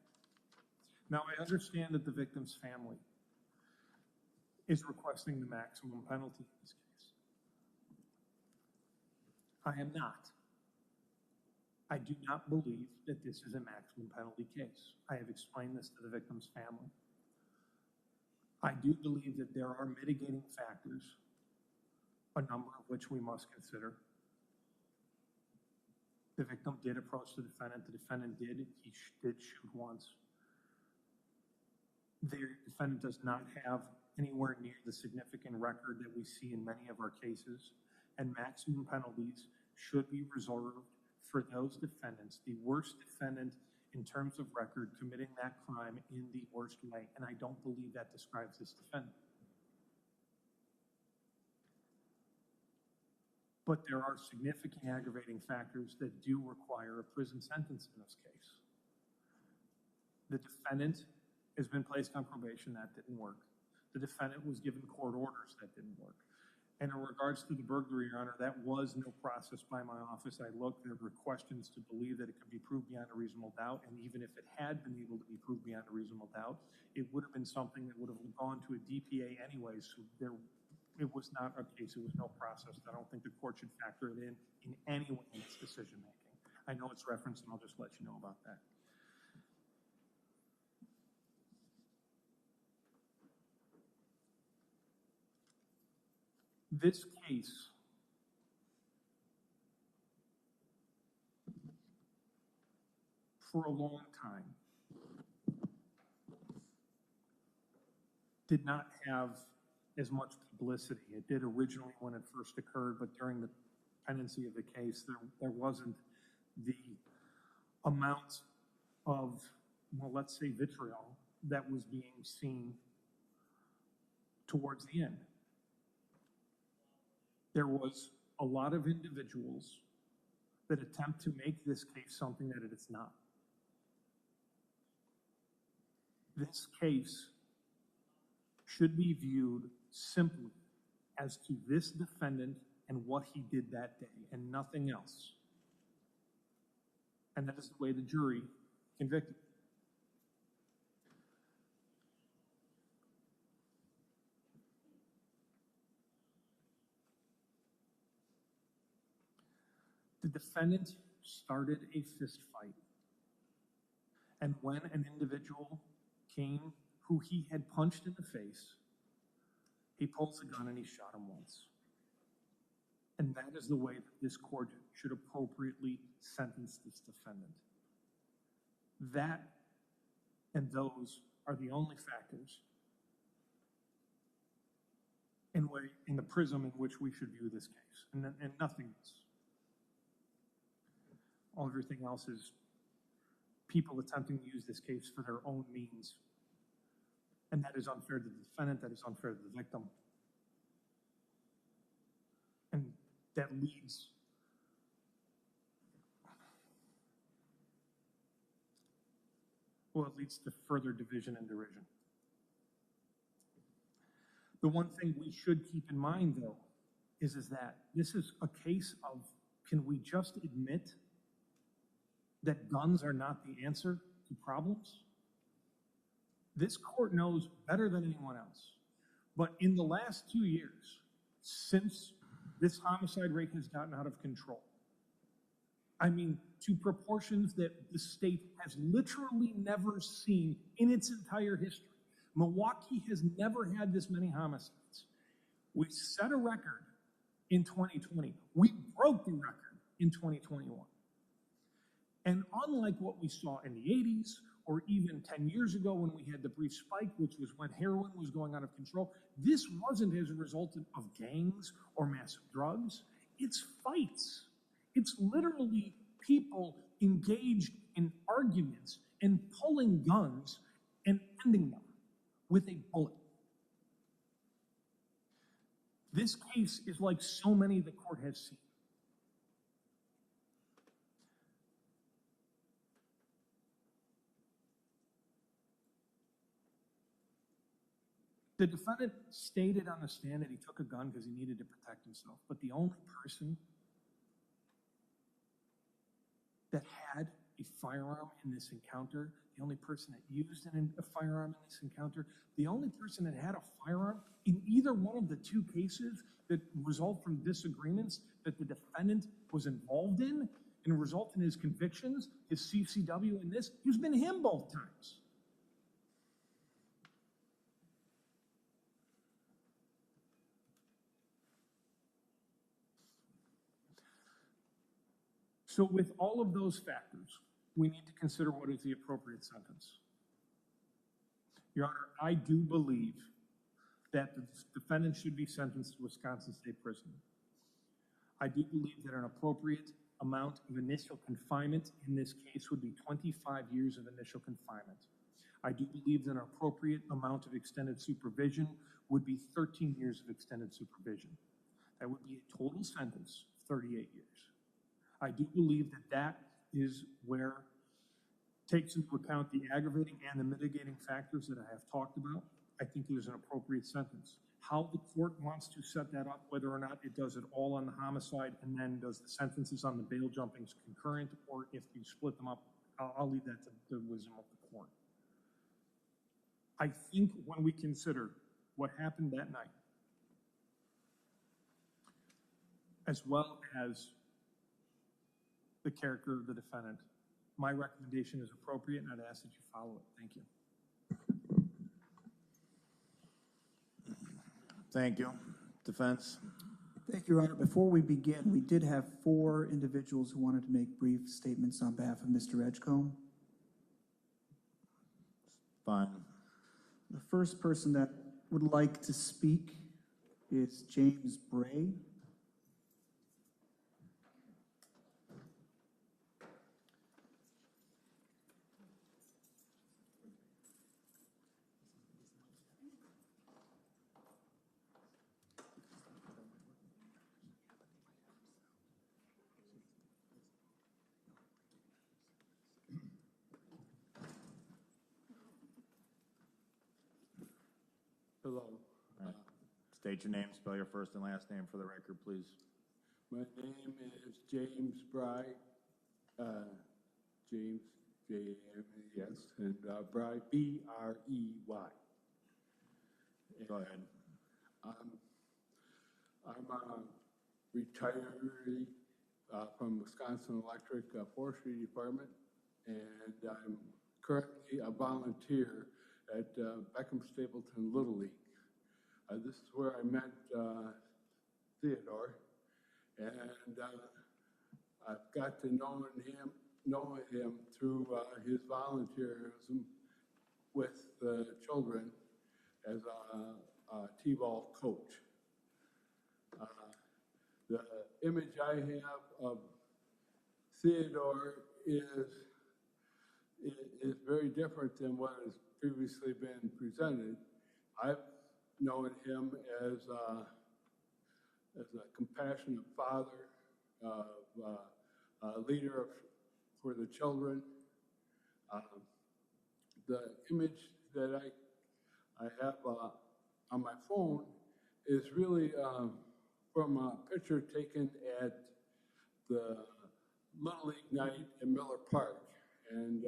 Now, I understand that the victim's family is requesting the maximum penalty in this case. I am not. I do not believe that this is a maximum penalty case. I have explained this to the victim's family. I do believe that there are mitigating factors, a number of which we must consider. The victim did approach the defendant. The defendant did. He did shoot once. The defendant does not have anywhere near the significant record that we see in many of our cases, and maximum penalties should be reserved for those defendants, the worst defendant in terms of record, committing that crime in the worst way, and I don't believe that describes this defendant. But there are significant aggravating factors that do require a prison sentence in this case. The defendant has been placed on probation. That didn't work. The defendant was given court orders. That didn't work. And in regards to the burglary, Your Honor, that was no process by my office. I looked, there were questions to believe that it could be proved beyond a reasonable doubt, and even if it had been able to be proved beyond a reasonable doubt, it would have been something that would have gone to a DPA anyway, so it was not a case, it was no process. I don't think the court should factor it in any way in its decision-making. I know it's referenced, and I'll just let you know about that. This case for a long time did not have as much publicity. It did originally when it first occurred, but during the pendency of the case, there wasn't the amount of, well, let's say vitriol that was being seen towards the end. There was a lot of individuals that attempt to make this case something that it is not. This case should be viewed simply as to this defendant and what he did that day and nothing else. And that is the way the jury convicted. The defendant started a fist fight. And when an individual came who he had punched in the face, he pulls a gun and he shot him once. And that is the way that this court should appropriately sentence this defendant. That and those are the only factors in the prism in which we should view this case, and nothing else. Everything else is people attempting to use this case for their own means. And that is unfair to the defendant, that is unfair to the victim. And that leads to further division and derision. The one thing we should keep in mind, though, is that this is a case of, can we just admit that guns are not the answer to problems? This court knows better than anyone else. But in the last 2 years, since this homicide rate has gotten out of control, I mean, to proportions that the state has literally never seen in its entire history. Milwaukee has never had this many homicides. We set a record in 2020. We broke the record in 2021. And unlike what we saw in the 80s, or even 10 years ago when we had the brief spike, which was when heroin was going out of control, this wasn't as a result of gangs or massive drugs. It's fights. It's literally people engaged in arguments and pulling guns and ending them with a bullet. This case is like so many the court has seen. The defendant stated on the stand that he took a gun because he needed to protect himself, but the only person that had a firearm in this encounter, the only person that used a firearm in this encounter, the only person that had a firearm in either one of the two cases that result from disagreements that the defendant was involved in and result in his convictions, his CCW in this, it's been him both times. So with all of those factors, we need to consider what is the appropriate sentence. Your Honor, I do believe that the defendant should be sentenced to Wisconsin State Prison. I do believe that an appropriate amount of initial confinement in this case would be 25 years of initial confinement. I do believe that an appropriate amount of extended supervision would be 13 years of extended supervision. That would be a total sentence of 38 years. I do believe that that is where takes into account the aggravating and the mitigating factors that I have talked about. I think it is an appropriate sentence. How the court wants to set that up, whether or not it does it all on the homicide and then does the sentences on the bail jumpings concurrent, or if you split them up, I'll leave that to the wisdom of the court. I think when we consider what happened that night, as well as the character of the defendant, my recommendation is appropriate, and I'd ask that you follow it. Thank you. Thank you. Defense? Thank you, Your Honor. Before we begin, we did have 4 individuals who wanted to make brief statements on behalf of Mr. Edgecomb. Fine. The first person that would like to speak is James Bray. Hello. State your name, spell your first and last name for the record, please. My name is James Bry. James, J-A-M-E-S, and Bry, B-R-E-Y. Go ahead. I'm a retiree from Wisconsin Electric Forestry Department, and I'm currently a volunteer at Beckham Stapleton Little League. This is where I met Theodore, and I've got to know him through his volunteerism with the children as a T-ball coach. The image I have of Theodore is very different than what has previously been presented. I've known him as a compassionate father, a leader for the children. The image that I have on my phone is really from a picture taken at the Little League night in Miller Park. And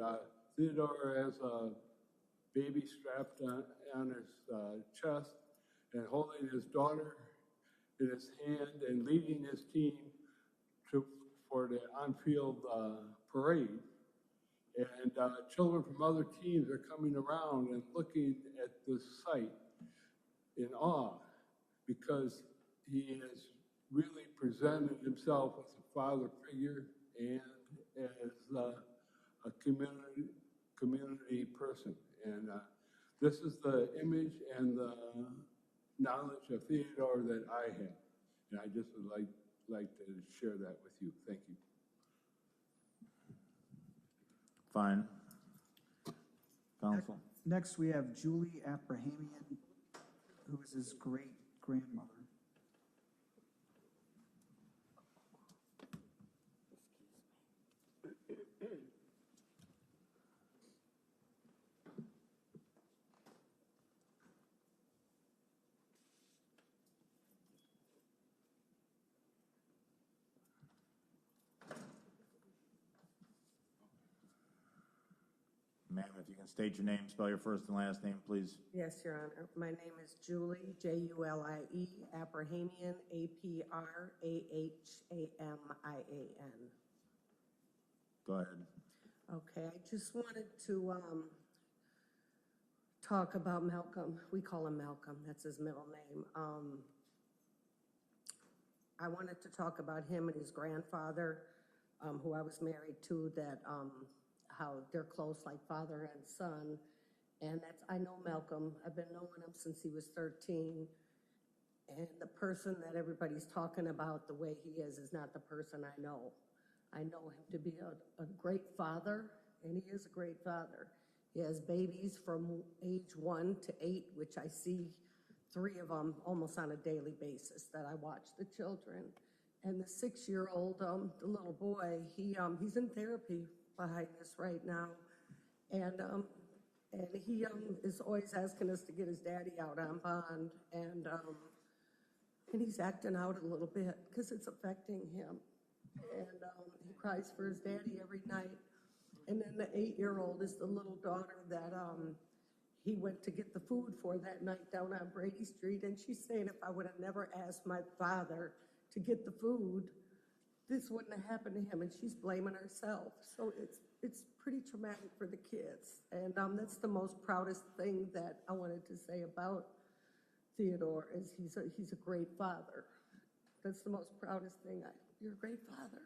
Theodore has a baby strapped on his chest and holding his daughter in his hand and leading his team for the on-field parade. And children from other teams are coming around and looking at this sight in awe, because he has really presented himself as a father figure and as a community person. And this is the image and the knowledge of Theodore that I have. And I just would like to share that with you. Thank you. Fine. Counsel. Next, we have Julie Abrahamian, who is his great-grandmother. Ma'am, if you can state your name, spell your first and last name, please. Yes, Your Honor. My name is Julie, J-U-L-I-E, Abrahamian, A-P-R-A-H-A-M-I-A-N. Go ahead. Okay, I just wanted to talk about Malcolm. We call him Malcolm. That's his middle name. I wanted to talk about him and his grandfather. who I was married to, that how they're close like father and son. And I know Malcolm. I've been knowing him since he was 13. And the person that everybody's talking about, the way he is not the person I know. I know him to be a great father, and he is a great father. He has babies from age 1 to 8, which I see 3 of them almost on a daily basis that I watch the children. And the 6-year-old, the little boy, he's in therapy behind this right now. And he is always asking us to get his daddy out on bond. And he's acting out a little bit because it's affecting him. And he cries for his daddy every night. And then the 8-year-old is the little daughter that he went to get the food for that night down on Brady Street. And she's saying, if I would have never asked my father to get the food, this wouldn't have happened to him. And she's blaming herself. So it's pretty traumatic for the kids. And that's the most proudest thing that I wanted to say about Theodore, is he's a great father. That's the most proudest thing. You're a great father,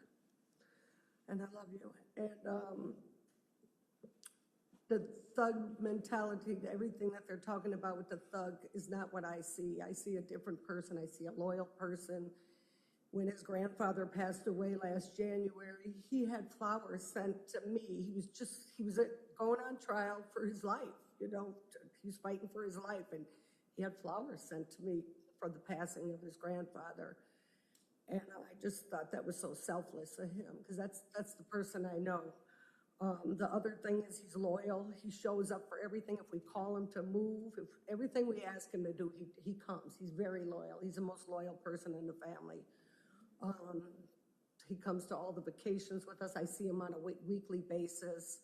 and I love you. And the thug mentality, everything that they're talking about with the thug is not what I see. I see a different person. I see a loyal person. When his grandfather passed away last January, he had flowers sent to me. He was going on trial for his life. You know, he was fighting for his life, and he had flowers sent to me for the passing of his grandfather. And I just thought that was so selfless of him, because that's the person I know. The other thing is he's loyal. He shows up for everything. If we call him to move, if everything we ask him to do, he comes. He's very loyal. He's the most loyal person in the family. He comes to all the vacations with us. I see him on a weekly basis.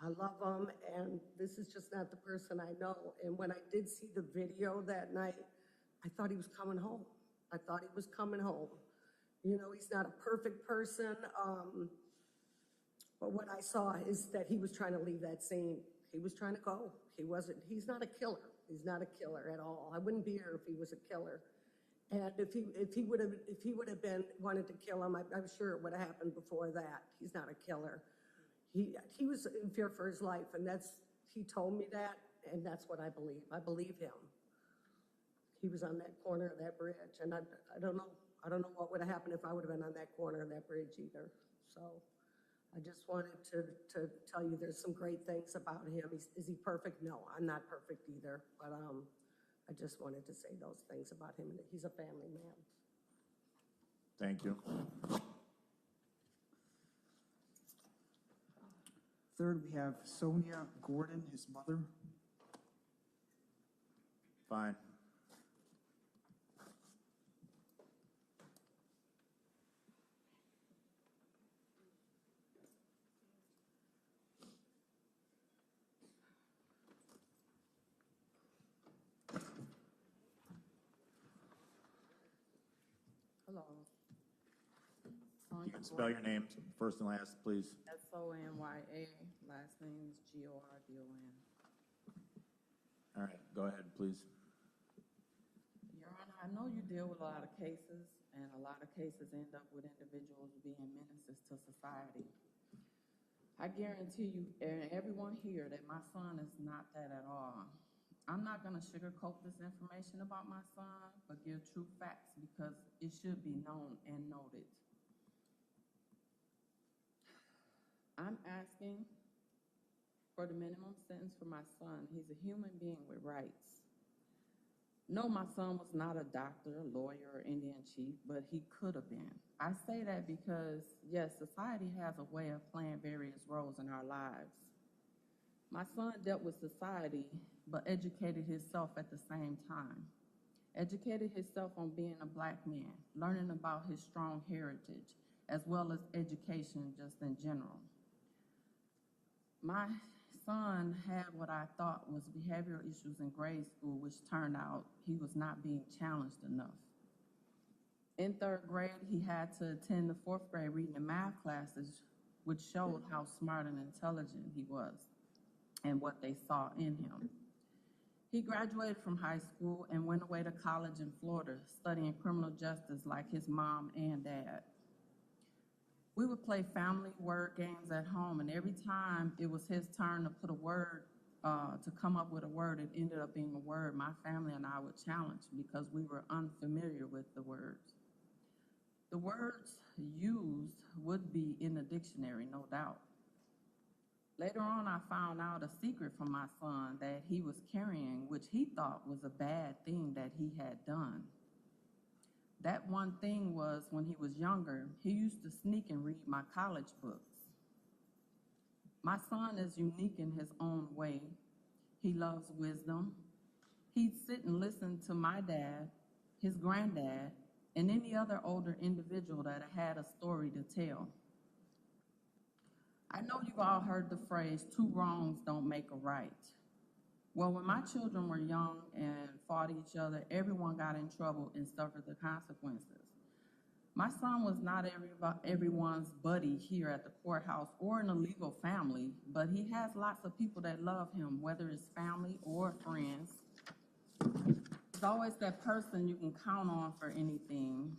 I love him, and this is just not the person I know. And when I did see the video that night, I thought he was coming home. I thought he was coming home. You know, he's not a perfect person, but what I saw is that he was trying to leave that scene. He was trying to go. He's not a killer. He's not a killer at all. I wouldn't be here if he was a killer. And if he would have been wanted to kill him, I'm sure it would have happened before that. He's not a killer. He was in fear for his life, and he told me that, and that's what I believe. I believe him. He was on that corner of that bridge, and I don't know what would have happened if I would have been on that corner of that bridge either. So I just wanted to tell you there's some great things about him. Is he perfect? No, I'm not perfect either, but I just wanted to say those things about him. He's a family man. Thank you. Third, we have Sonia Gordon, his mother. Fine. Hello. You can spell your name first and last, please. Sonya, last name is Gordon. All right, go ahead, please. Your Honor, I know you deal with a lot of cases, and a lot of cases end up with individuals being menaces to society. I guarantee you, and everyone here, that my son is not that at all. I'm not going to sugarcoat this information about my son, but give true facts because it should be known and noted. I'm asking for the minimum sentence for my son. He's a human being with rights. No, my son was not a doctor, a lawyer, or Indian chief, but he could have been. I say that because, yes, society has a way of playing various roles in our lives. My son dealt with society, but educated himself at the same time. Educated himself on being a black man, learning about his strong heritage, as well as education just in general. My son had what I thought was behavioral issues in grade school, which turned out he was not being challenged enough. In 3rd grade, he had to attend the 4th grade reading and math classes, which showed how smart and intelligent he was and what they saw in him. He graduated from high school and went away to college in Florida, studying criminal justice like his mom and dad. We would play family word games at home, and every time it was his turn to put a word, to come up with a word, it ended up being a word my family and I would challenge because we were unfamiliar with the words. The words used would be in the dictionary, no doubt. Later on, I found out a secret from my son that he was carrying, which he thought was a bad thing that he had done. That one thing was when he was younger, he used to sneak and read my college books. My son is unique in his own way. He loves wisdom. He'd sit and listen to my dad, his granddad, and any other older individual that had a story to tell. I know you've all heard the phrase, 2 wrongs don't make a right. Well, when my children were young and fought each other, everyone got in trouble and suffered the consequences. My son was not everyone's buddy here at the courthouse or in a legal family, but he has lots of people that love him, whether it's family or friends. There's always that person you can count on for anything.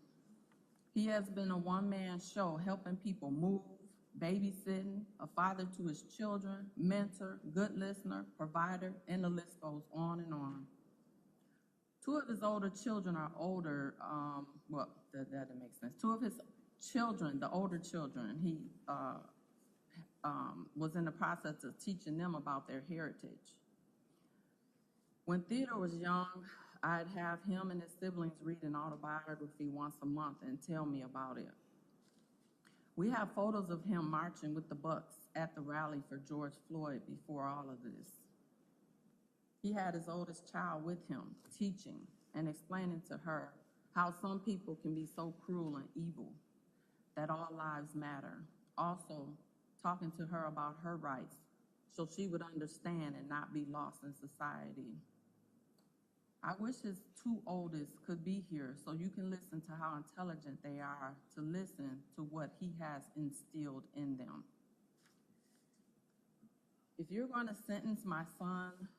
He has been a one-man show, helping people move, babysitting, a father to his children, mentor, good listener, provider, and the list goes on and on. 2 of his older children are older, that makes sense. 2 of his children, the older children, he was in the process of teaching them about their heritage. When Theodore was young, I'd have him and his siblings read an autobiography once a month and tell me about it. We have photos of him marching with the Bucks at the rally for George Floyd before all of this. He had his oldest child with him, teaching and explaining to her how some people can be so cruel and evil, that all lives matter. Also, talking to her about her rights so she would understand and not be lost in society. I wish his 2 oldest could be here so you can listen to how intelligent they are to listen to what he has instilled in them. If you're going to sentence my son,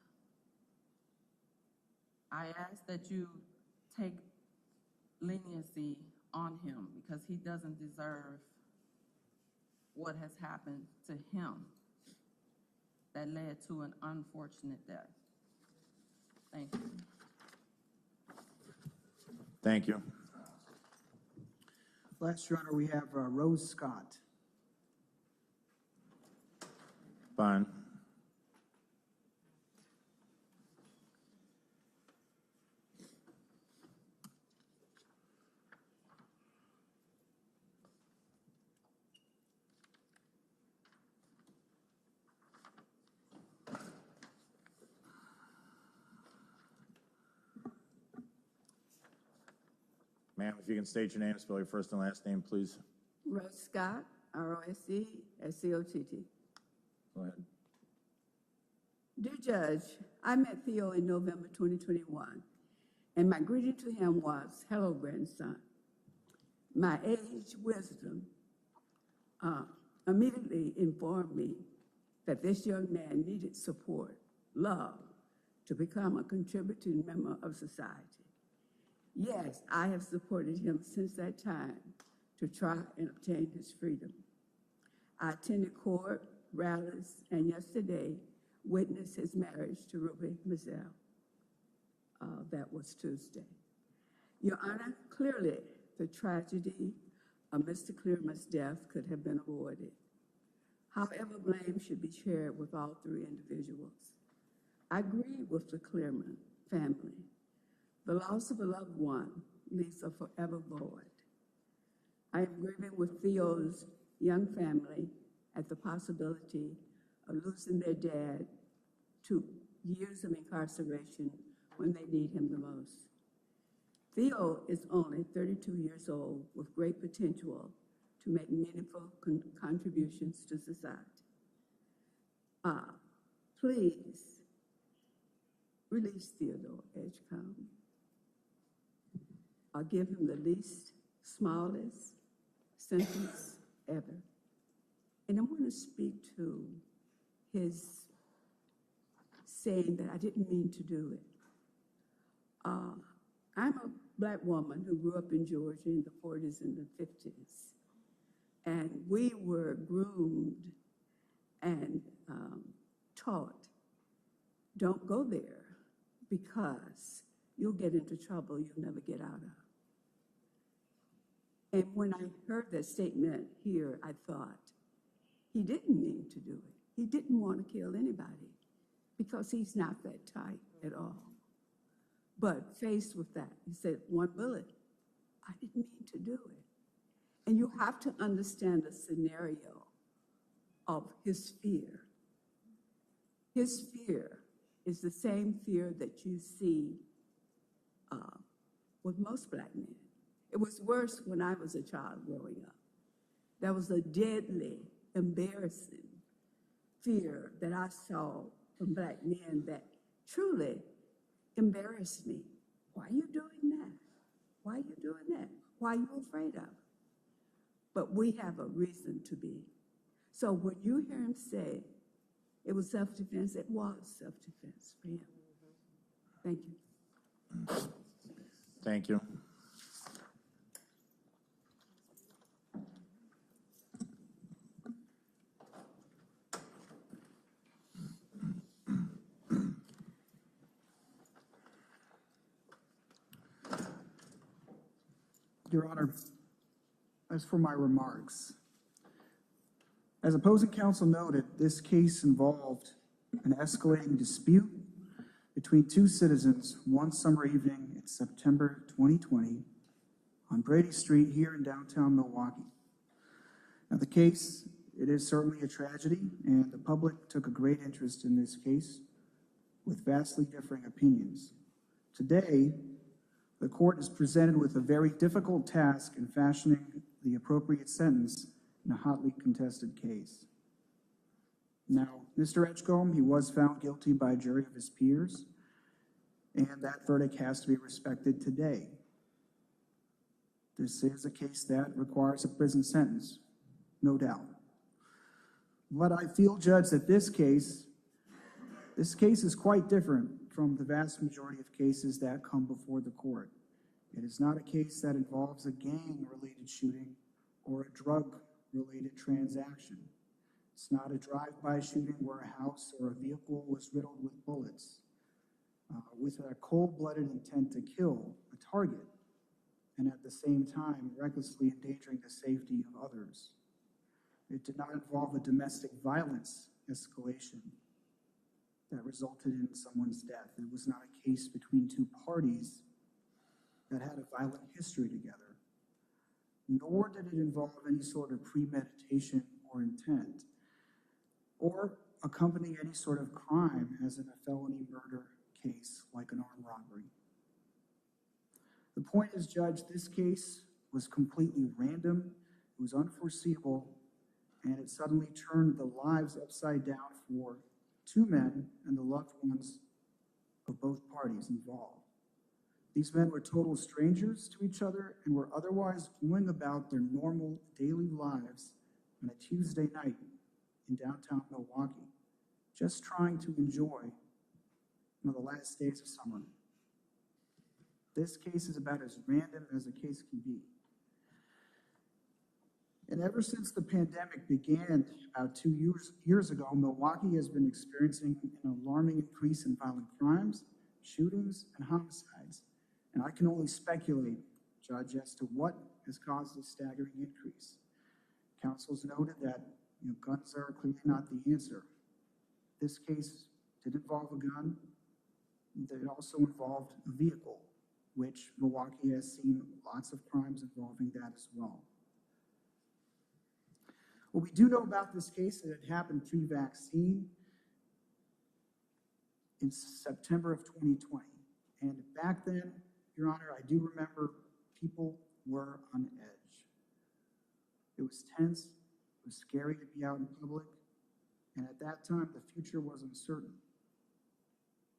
I ask that you take leniency on him because he doesn't deserve what has happened to him that led to an unfortunate death. Thank you. Thank you. Last, Your Honor, we have Rose Scott. Fine. Ma'am, if you can state your name, spell your first and last name, please. Rose Scott, R-O-S-E-S-C-O-T-T. Go ahead. Dear Judge, I met Theo in November 2021, and my greeting to him was, "Hello, grandson." My age wisdom immediately informed me that this young man needed support, love, to become a contributing member of society. Yes, I have supported him since that time to try and obtain his freedom. I attended court, rallies, and yesterday witnessed his marriage to Ruby Mizell. That was Tuesday. Your Honor, clearly the tragedy of Mr. Cleereman's death could have been avoided. However, blame should be shared with all 3 individuals. I agree with the Cleereman family. The loss of a loved one leaves a forever void. I am grieving with Theo's young family at the possibility of losing their dad to years of incarceration when they need him the most. Theo is only 32 years old with great potential to make meaningful contributions to society. Please release Theodore Edgecomb. I'll give him the least, smallest sentence ever. And I want to speak to his saying that I didn't mean to do it. I'm a Black woman who grew up in Georgia in the 40s and the 50s. And we were groomed and taught, don't go there because you'll get into trouble you'll never get out of. And when I heard that statement here, I thought, he didn't mean to do it. He didn't want to kill anybody because he's not that type at all. But faced with that, he said, one bullet. I didn't mean to do it. And you have to understand the scenario of his fear. His fear is the same fear that you see with most black men. It was worse when I was a child growing up. That was a deadly, embarrassing fear that I saw from black men that truly embarrassed me. Why are you doing that? Why are you doing that? Why are you afraid of? But we have a reason to be. So when you hear him say it was self-defense, it was self-defense for him. Thank you. Thank you. Your Honor, as for my remarks, as opposing counsel noted, this case involved an escalating dispute between two citizens one summer evening in September 2020 on Brady Street here in downtown Milwaukee. Now the case, it is certainly a tragedy, and the public took a great interest in this case with vastly differing opinions. Today, the court is presented with a very difficult task in fashioning the appropriate sentence in a hotly contested case. Now, Mr. Edgecomb, he was found guilty by a jury of his peers, and that verdict has to be respected today. This is a case that requires a prison sentence, no doubt. But I feel, Judge, that this case is quite different from the vast majority of cases that come before the court. It is not a case that involves a gang-related shooting or a drug-related transaction. It's not a drive-by shooting where a house or a vehicle was riddled with bullets, with a cold-blooded intent to kill a target, and at the same time recklessly endangering the safety of others. It did not involve a domestic violence escalation that resulted in someone's death. It was not a case between two parties that had a violent history together, nor did it involve any sort of premeditation or intent, or accompany any sort of crime, as in a felony murder case like an armed robbery. The point is, Judge, this case was completely random, it was unforeseeable, and it suddenly turned the lives upside down for two men and the loved ones of both parties involved. These men were total strangers to each other and were otherwise going about their normal daily lives on a Tuesday night in downtown Milwaukee, just trying to enjoy one of the last days of summer. This case is about as random as a case can be. And ever since the pandemic began about 2 years ago, Milwaukee has been experiencing an alarming increase in violent crimes, shootings, and homicides. And I can only speculate, Judge, as to what has caused this staggering increase. Counsels noted that guns are clearly not the answer. This case did involve a gun. It also involved a vehicle, which Milwaukee has seen lots of crimes involving that as well. What we do know about this case is it happened pre-vaccine in September of 2020. And back then, Your Honor, I do remember people were on edge. It was tense, it was scary to be out in public, and at that time, the future was uncertain.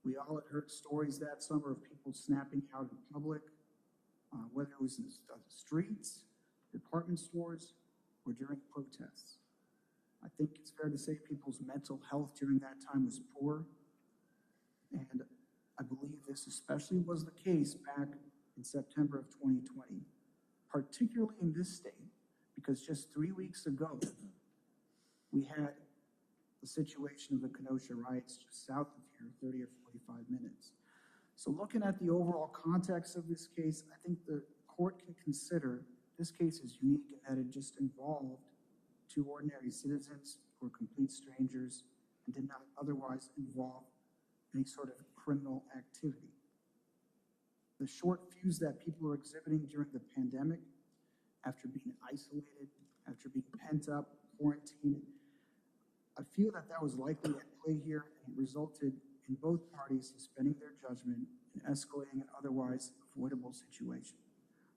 We all had heard stories that summer of people snapping out in public, whether it was in the streets, department stores, or during protests. I think it's fair to say people's mental health during that time was poor, and I believe this especially was the case back in September of 2020, particularly in this state, because just 3 weeks ago, we had the situation of the Kenosha riots just south of here, 30 or 45 minutes. So looking at the overall context of this case, I think the court can consider this case is unique in that it just involved two ordinary citizens who were complete strangers and did not otherwise involve any sort of criminal activity. The short fuse that people were exhibiting during the pandemic, after being isolated, after being pent up, quarantined, I feel that that was likely at play here, and it resulted in both parties suspending their judgment and escalating an otherwise avoidable situation.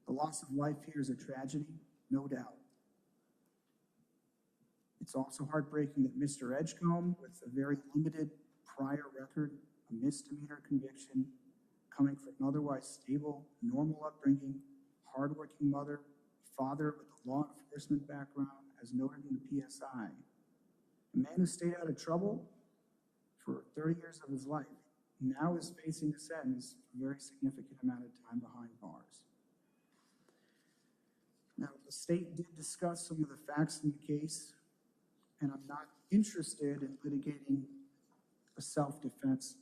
The loss of life here is a tragedy, no doubt. It's also heartbreaking that Mr. Edgecomb, with a very limited prior record, a misdemeanor conviction, coming from an otherwise stable, normal upbringing, hardworking mother, father with a law enforcement background, as noted in the PSI, a man who stayed out of trouble for 30 years of his life, now is facing a sentence for a very significant amount of time behind bars. Now, the state did discuss some of the facts in the case, and I'm not interested in litigating a self-defense,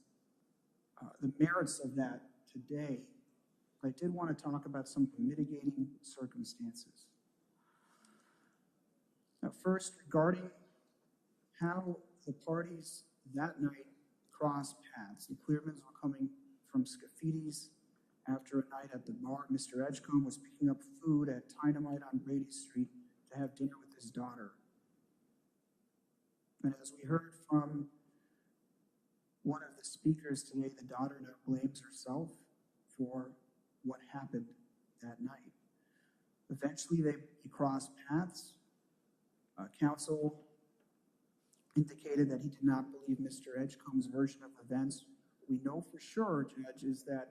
the merits of that today, but I did want to talk about some of the mitigating circumstances. Now, first, regarding how the parties that night crossed paths. The Cleeremans were coming from Scaffidi's after a night at the bar. Mr. Edgecomb was picking up food at Dynamite on Brady Street to have dinner with his daughter. And as we heard from one of the speakers today, the daughter now blames herself for what happened that night. Eventually, they crossed paths. Counsel indicated that he did not believe Mr. Edgecomb's version of events. We know for sure, Judge, is that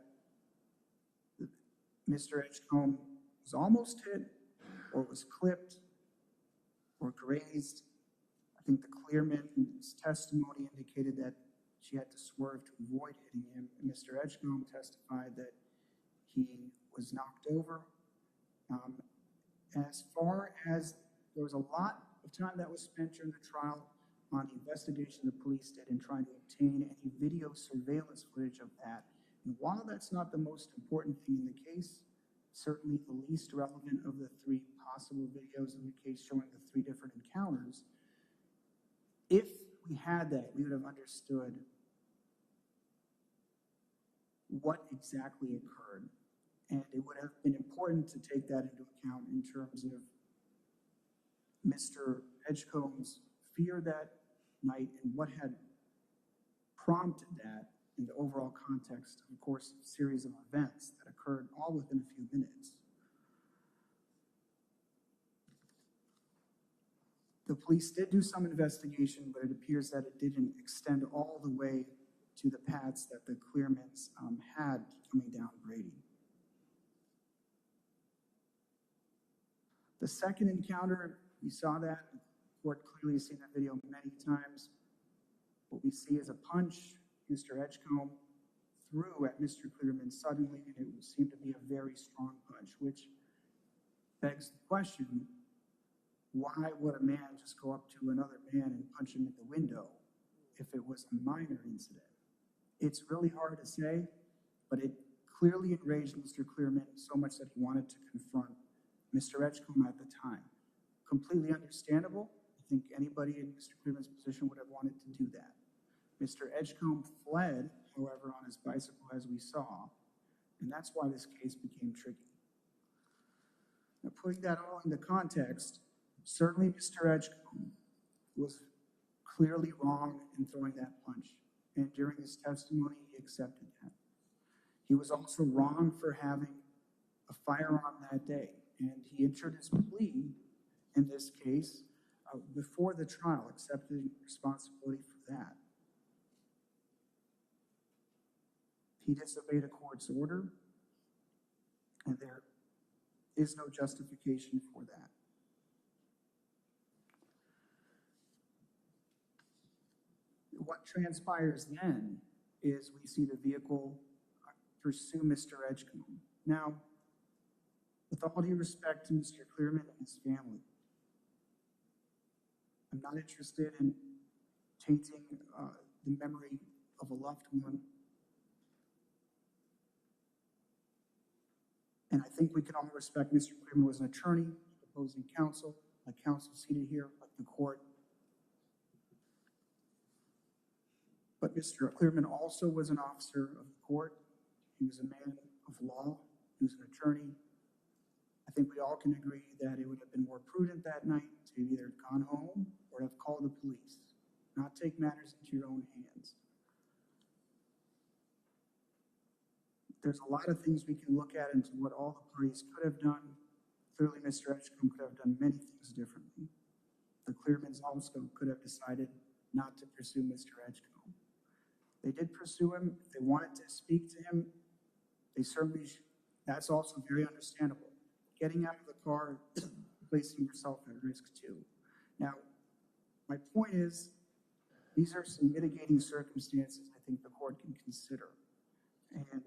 Mr. Edgecomb was almost hit or was clipped or grazed. I think the Cleereman's testimony indicated that she had to swerve to avoid hitting him. And Mr. Edgecomb testified that he was knocked over. As far as there was a lot of time that was spent during the trial on the investigation the police did in trying to obtain any video surveillance footage of that. And while that's not the most important thing in the case, certainly the least relevant of the three possible videos in the case showing the three different encounters, if we had that, we would have understood what exactly occurred. And it would have been important to take that into account in terms of Mr. Edgecomb's fear that night and what had prompted that in the overall context of course, a series of events that occurred all within a few minutes. The police did do some investigation, but it appears that it didn't extend all the way to the paths that the Cleeremans had coming down Brady. The second encounter, we saw that. The court clearly has seen that video many times. What we see is a punch Mr. Edgecomb threw at Mr. Cleereman suddenly, and it seemed to be a very strong punch, which begs the question, why would a man just go up to another man and punch him in the window if it was a minor incident? It's really hard to say, but it clearly enraged Mr. Cleereman so much that he wanted to confront Mr. Edgecomb at the time. Completely understandable. I think anybody in Mr. Cleereman's position would have wanted to do that. Mr. Edgecomb fled, however, on his bicycle, as we saw, and that's why this case became tricky. Now, putting that all into context, certainly Mr. Edgecomb was clearly wrong in throwing that punch, and during his testimony, he accepted that. He was also wrong for having a firearm that day, and he entered his plea in this case before the trial, accepting responsibility for that. He disobeyed a court's order, and there is no justification for that. What transpires then is we see the vehicle pursue Mr. Edgecomb. Now, with all due respect to Mr. Cleereman and his family, I'm not interested in tainting the memory of a loved one. And I think we can all respect Mr. Cleereman was an attorney, opposing counsel, like counsel seated here, like the court. But Mr. Cleereman also was an officer of the court. He was a man of law. He was an attorney. I think we all can agree that it would have been more prudent that night to have either gone home or have called the police, not take matters into your own hands. There's a lot of things we can look at into what all the parties could have done. Clearly, Mr. Edgecomb could have done many things differently. The Cleeremans also could have decided not to pursue Mr. Edgecomb. They did pursue him. If they wanted to speak to him, they certainly, that's also very understandable. Getting out of the car, placing yourself at risk too. Now, my point is, these are some mitigating circumstances I think the court can consider. And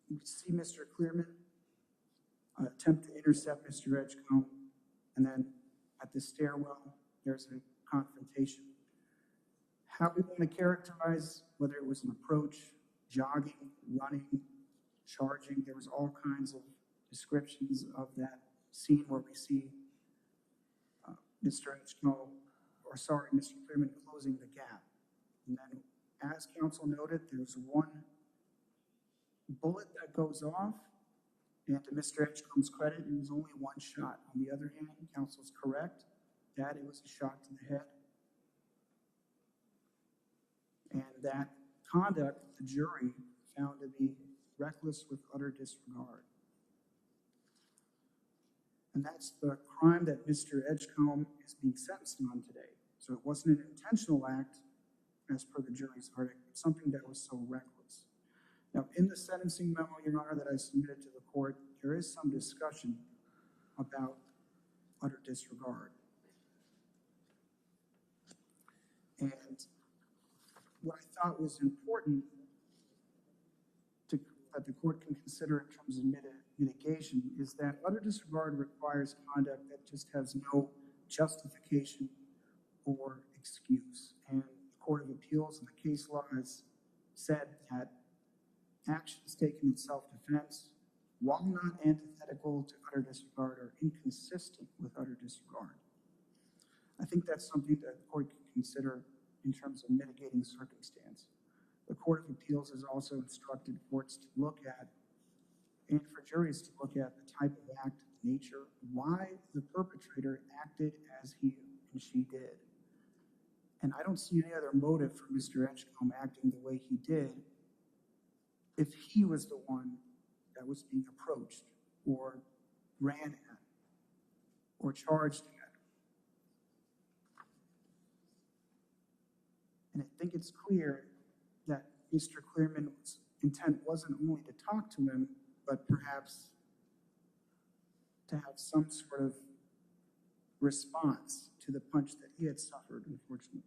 you see Mr. Cleereman attempt to intercept Mr. Edgecomb, and then at the stairwell, there's a confrontation. How we want to characterize whether it was an approach, jogging, running, charging, there was all kinds of descriptions of that scene where we see Mr. Cleereman closing the gap. And then, as counsel noted, there's one bullet that goes off, and to Mr. Edgecomb's credit, it was only one shot. On the other hand, counsel's correct that it was a shot to the head. And that conduct, the jury found to be reckless with utter disregard. And that's the crime that Mr. Edgecomb is being sentenced on today. So it wasn't an intentional act, as per the jury's verdict, but something that was so reckless. Now, in the sentencing memo, Your Honor, that I submitted to the court, there is some discussion about utter disregard. And what I thought was important that the court can consider in terms of mitigation is that utter disregard requires conduct that just has no justification or excuse. And the Court of Appeals and the case law has said that actions taken in self-defense, while not antithetical to utter disregard, are inconsistent with utter disregard. I think that's something that the court can consider in terms of mitigating circumstance. The Court of Appeals has also instructed courts to look at, and for juries to look at, the type of act, nature, why the perpetrator acted as he and she did. And I don't see any other motive for Mr. Edgecomb acting the way he did if he was the one that was being approached or ran at or charged at. And I think it's clear that Mr. Cleereman's intent wasn't only to talk to him, but perhaps to have some sort of response to the punch that he had suffered, unfortunately.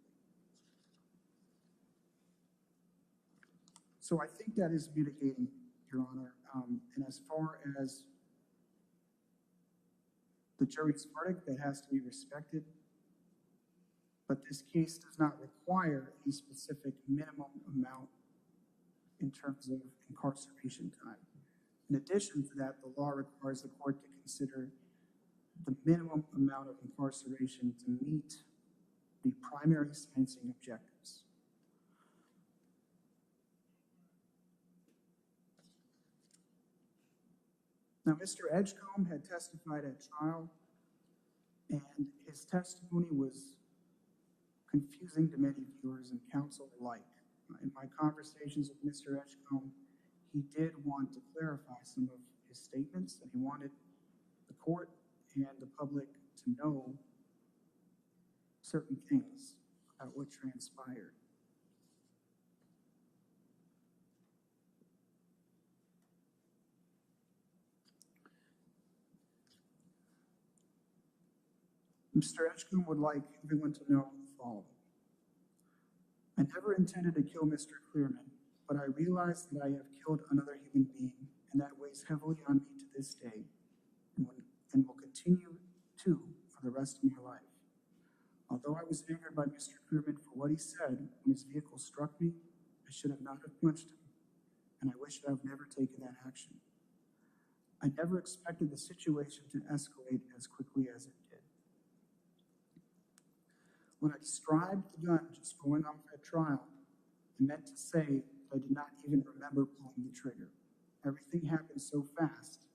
So I think that is mitigating, Your Honor. And as far as the jury's verdict, that has to be respected. But this case does not require a specific minimum amount in terms of incarceration time. In addition to that, the law requires the court to consider the minimum amount of incarceration to meet the primary sentencing objectives. Now, Mr. Edgecomb had testified at trial, and his testimony was confusing to many viewers and counsel alike. In my conversations with Mr. Edgecomb, he did want to clarify some of his statements, and he wanted the court and the public to know certain things about what transpired. Mr. Edgecomb would like everyone to know the following. I never intended to kill Mr. Cleereman, but I realized that I have killed another human being, and that weighs heavily on me to this day, and will continue to for the rest of my life. Although I was angered by Mr. Cleereman for what he said when his vehicle struck me, I should have not have punched him, and I wish I had never taken that action. I never expected the situation to escalate as quickly as it did. When I described the gun just going off at trial, I meant to say that I did not even remember pulling the trigger. Everything happened so fast,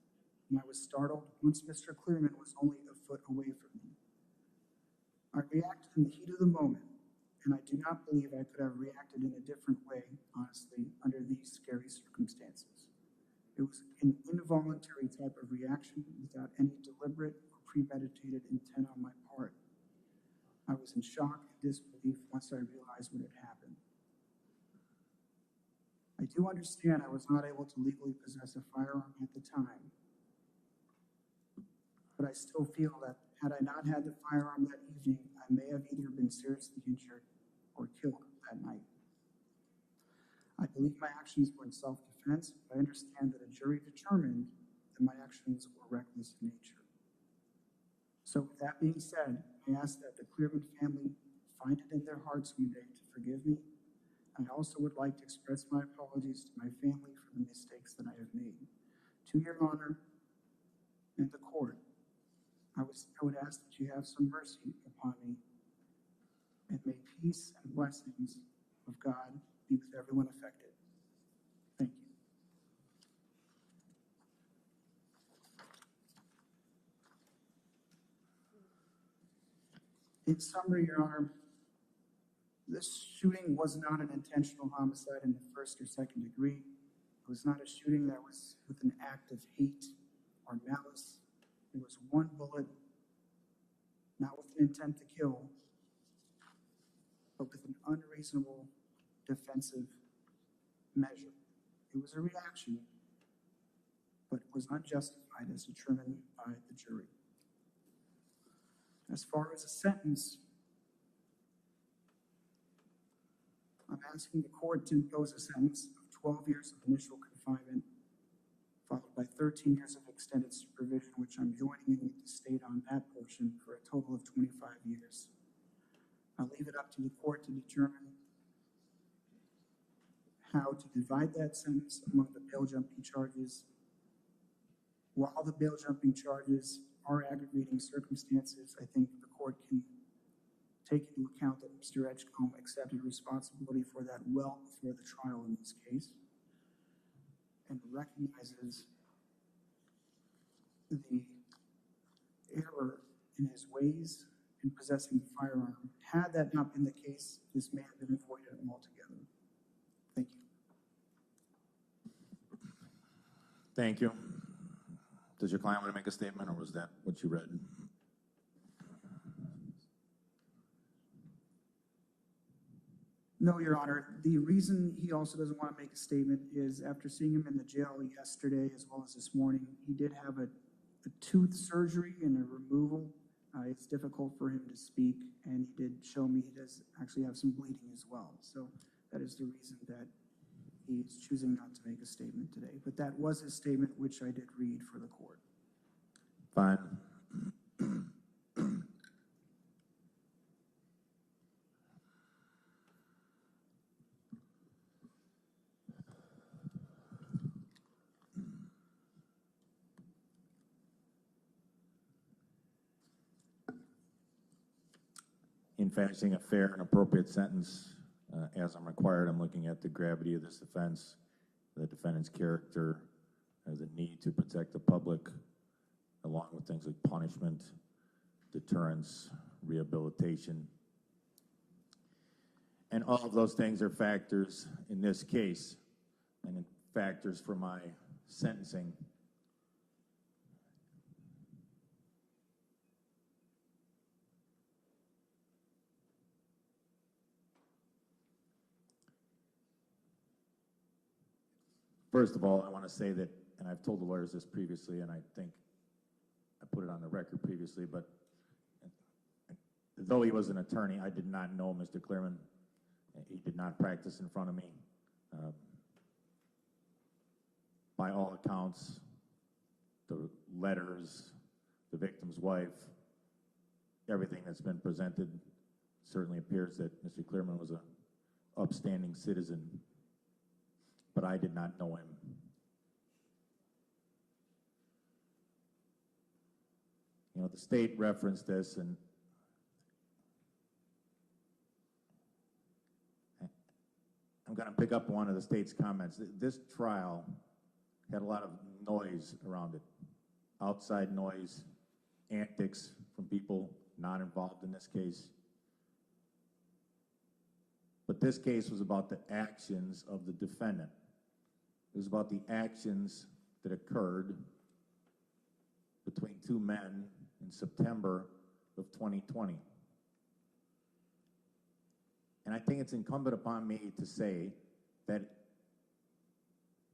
and I was startled once Mr. Cleereman was only a foot away from me. I reacted in the heat of the moment, and I do not believe I could have reacted in a different way, honestly, under these scary circumstances. It was an involuntary type of reaction without any deliberate or premeditated intent on my part. I was in shock and disbelief once I realized what had happened. I do understand I was not able to legally possess a firearm at the time, but I still feel that had I not had the firearm that evening, I may have either been seriously injured or killed that night. I believe my actions were in self-defense, but I understand that a jury determined that my actions were reckless in nature. So with that being said, I ask that the Cleereman family find it in their hearts one day to forgive me. And I also would like to express my apologies to my family for the mistakes that I have made. To your honor and the court, I would ask that you have some mercy upon me, and may peace and blessings of God be with everyone affected. Thank you. In summary, Your Honor, this shooting was not an intentional homicide in the first or second degree. It was not a shooting that was with an act of hate or malice. It was one bullet, not with an intent to kill, but with an unreasonable defensive measure. It was a reaction, but was unjustified as determined by the jury. As far as a sentence, I'm asking the court to impose a sentence of 12 years of initial confinement, followed by 13 years of extended supervision, which I'm joining in with the state on that portion, for a total of 25 years. I'll leave it up to the court to determine how to divide that sentence among the bail jumping charges. While the bail jumping charges are aggravating circumstances, I think the court can take into account that Mr. Edgecomb accepted responsibility for that well before the trial in this case, and recognizes the error in his ways in possessing the firearm. Had that not been the case, this may have been avoided altogether. Thank you. Thank you. Does your client want to make a statement, or was that what you read? No, Your Honor. The reason he also doesn't want to make a statement is after seeing him in the jail yesterday as well as this morning, he did have a tooth surgery and a removal. It's difficult for him to speak, and he did show me he does actually have some bleeding as well. So that is the reason that he's choosing not to make a statement today. But that was his statement, which I did read for the court. Fine. In fashioning a fair and appropriate sentence, as I'm required, I'm looking at the gravity of this offense, the defendant's character, the need to protect the public, along with things like punishment, deterrence, rehabilitation. And all of those things are factors in this case, and factors for my sentencing. First of all, I want to say that, and I've told the lawyers this previously, and I think I put it on the record previously, but though he was an attorney, I did not know Mr. Cleereman. He did not practice in front of me. By all accounts, the letters, the victim's wife, everything that's been presented certainly appears that Mr. Cleereman was an upstanding citizen, but I did not know him. You know, the state referenced this, and I'm going to pick up one of the state's comments. This trial had a lot of noise around it, outside noise, antics from people not involved in this case. But this case was about the actions of the defendant. It was about the actions that occurred between two men in September of 2020. And I think it's incumbent upon me to say that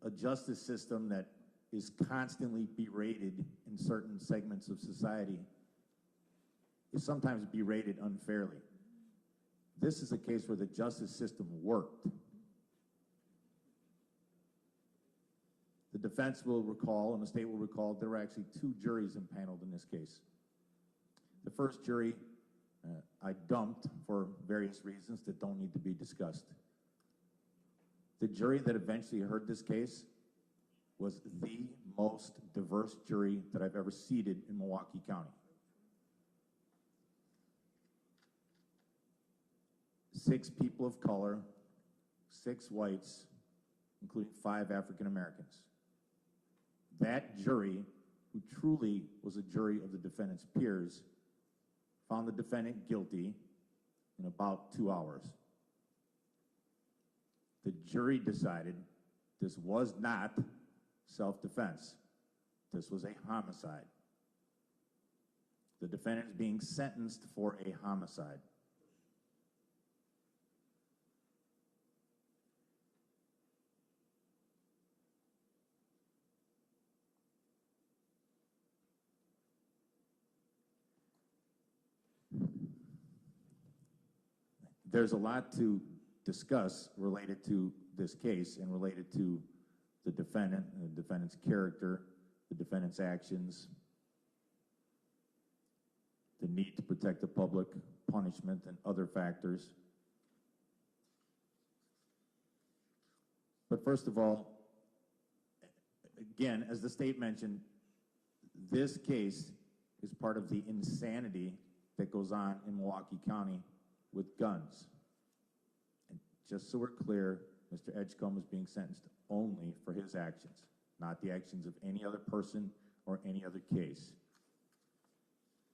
a justice system that is constantly berated in certain segments of society is sometimes berated unfairly. This is a case where the justice system worked. The defense will recall, and the state will recall, there were actually two juries impaneled in this case. The first jury I dumped for various reasons that don't need to be discussed. The jury that eventually heard this case was the most diverse jury that I've ever seated in Milwaukee County. 6 people of color, 6 whites, including 5 African Americans. That jury, who truly was a jury of the defendant's peers, found the defendant guilty in about 2 hours. The jury decided this was not self-defense. This was a homicide. The defendant is being sentenced for a homicide. There's a lot to discuss related to this case and related to the defendant and the defendant's character, the defendant's actions, the need to protect the public, punishment, and other factors. But first of all, again, as the state mentioned, this case is part of the insanity that goes on in Milwaukee County with guns. And just so we're clear, Mr. Edgecomb is being sentenced only for his actions, not the actions of any other person or any other case.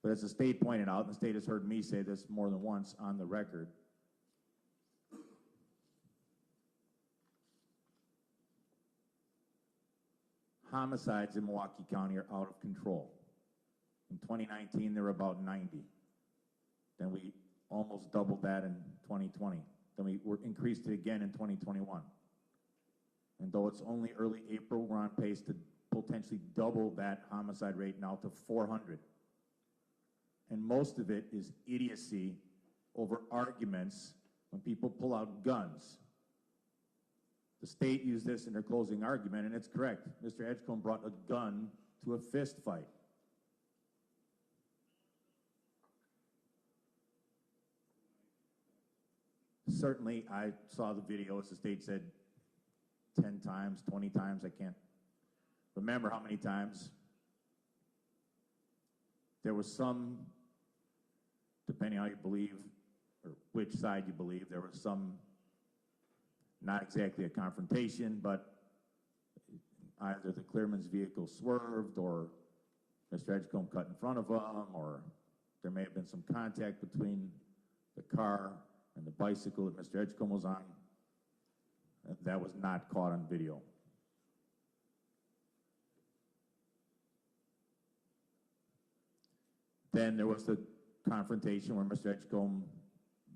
But as the state pointed out, and the state has heard me say this more than once on the record, homicides in Milwaukee County are out of control. In 2019, there were about 90. Then we almost doubled that in 2020. Then we increased it again in 2021. And though it's only early April, we're on pace to potentially double that homicide rate now to 400. And most of it is idiocy over arguments when people pull out guns. The state used this in their closing argument, and it's correct. Mr. Edgecomb brought a gun to a fist fight. Certainly, I saw the video, as the state said, 10 times, 20 times. I can't remember how many times. There was some, depending on how you believe, or which side you believe, there was some, not exactly a confrontation, but either the Cleereman's vehicle swerved, or Mr. Edgecomb cut in front of him, or there may have been some contact between the car and the bicycle that Mr. Edgecomb was on. That was not caught on video. Then there was the confrontation where Mr. Edgecomb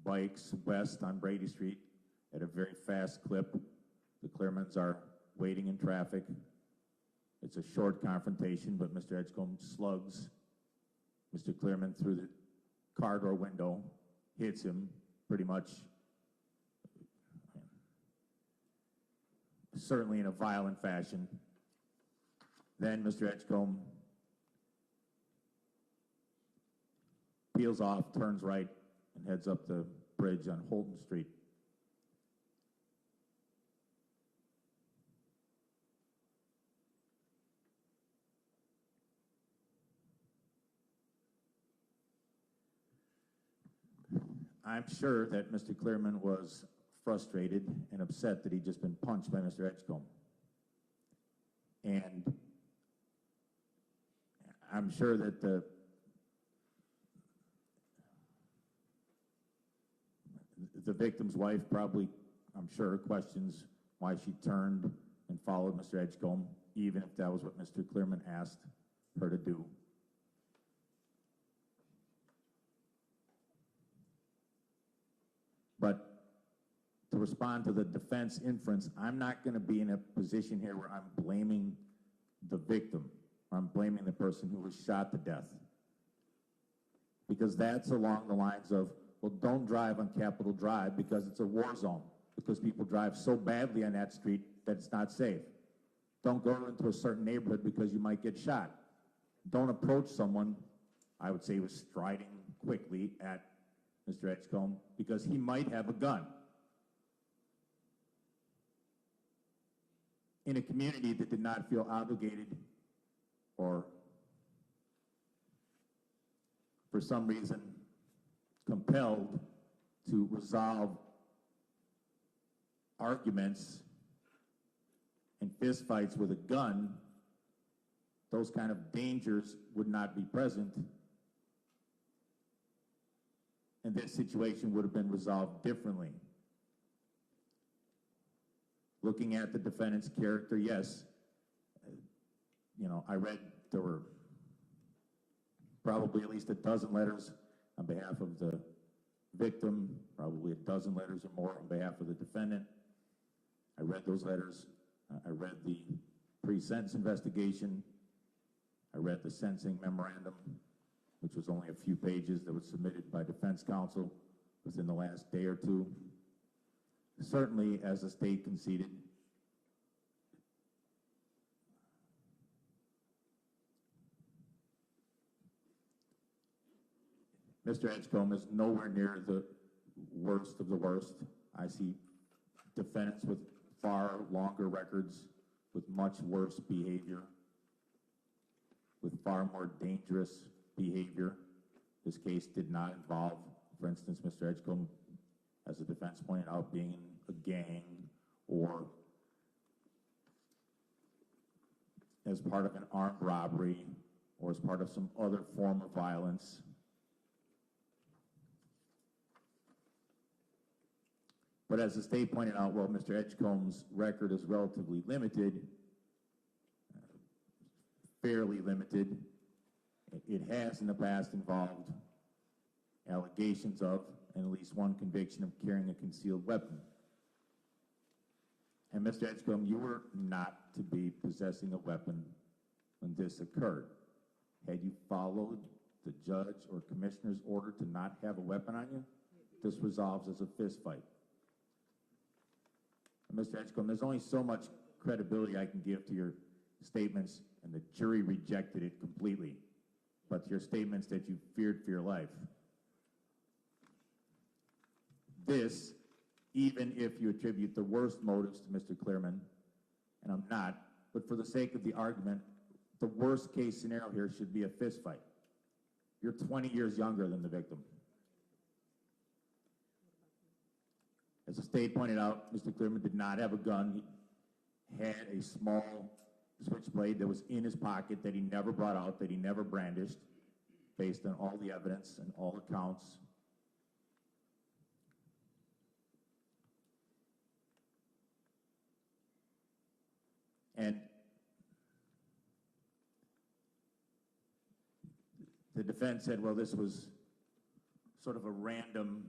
bikes west on Brady Street at a very fast clip. The Cleeremans are waiting in traffic. It's a short confrontation, but Mr. Edgecomb slugs Mr. Cleereman through the car door window, hits him pretty much, certainly in a violent fashion. Then Mr. Edgecomb peels off, turns right, and heads up the bridge on Holton Street. I'm sure that Mr. Cleereman was frustrated and upset that he'd just been punched by Mr. Edgecomb. And I'm sure that the victim's wife probably, I'm sure, questions why she turned and followed Mr. Edgecomb, even if that was what Mr. Cleereman asked her to do. But to respond to the defense inference, I'm not going to be in a position here where I'm blaming the victim, or I'm blaming the person who was shot to death. Because that's along the lines of, well, don't drive on Capitol Drive because it's a war zone, because people drive so badly on that street that it's not safe. Don't go into a certain neighborhood because you might get shot. Don't approach someone, I would say, who was striding quickly at Mr. Edgecomb, because he might have a gun. In a community that did not feel obligated or for some reason compelled to resolve arguments and fistfights with a gun, those kind of dangers would not be present, and this situation would have been resolved differently. Looking at the defendant's character, yes, I read there were probably at least a dozen letters on behalf of the victim, probably a dozen letters or more on behalf of the defendant. I read those letters. I read the pre-sentence investigation. I read the sentencing memorandum, which was only a few pages, that was submitted by defense counsel within the last day or two. Certainly, as the state conceded, Mr. Edgecomb is nowhere near the worst of the worst. I see defendants with far longer records, with much worse behavior, with far more dangerous behavior. This case did not involve, for instance, Mr. Edgecomb, as the defense pointed out, being in a gang or as part of an armed robbery or as part of some other form of violence. But as the state pointed out, well, Mr. Edgecomb's record is relatively limited, fairly limited. It has in the past involved allegations of, and at least one conviction of carrying a concealed weapon. And Mr. Edgecomb, you were not to be possessing a weapon when this occurred. Had you followed the judge or commissioner's order to not have a weapon on you, this resolves as a fist fight. And Mr. Edgecomb, there's only so much credibility I can give to your statements, and the jury rejected it completely. But your statements that you feared for your life, this, even if you attribute the worst motives to Mr. Cleereman, and I'm not, but for the sake of the argument, the worst case scenario here should be a fist fight. You're 20 years younger than the victim. As the state pointed out, Mr. Cleereman did not have a gun. He had a small switchblade that was in his pocket that he never brought out, that he never brandished, based on all the evidence and all accounts. And the defense said, well, this was sort of a random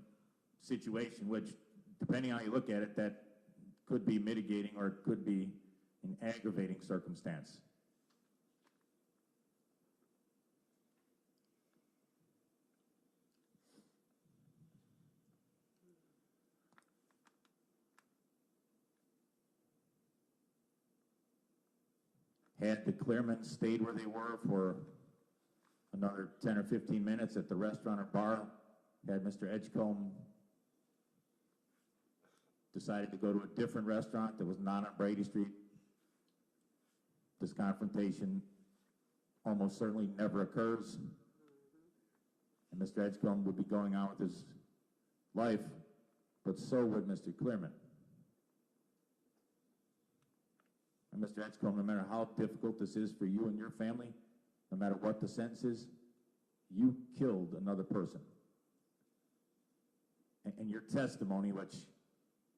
situation, which, depending on how you look at it, that could be mitigating or it could be an aggravating circumstance. Had the Cleeremans stayed where they were for another 10 or 15 minutes at the restaurant or bar, Had Mr. Edgecomb decided to go to a different restaurant that was not on Brady Street, this confrontation almost certainly never occurs, and Mr. Edgecomb would be going on with his life, but so would Mr. Cleereman. And Mr. Edgecomb, no matter how difficult this is for you and your family, no matter what the sentence is, you killed another person. And your testimony, which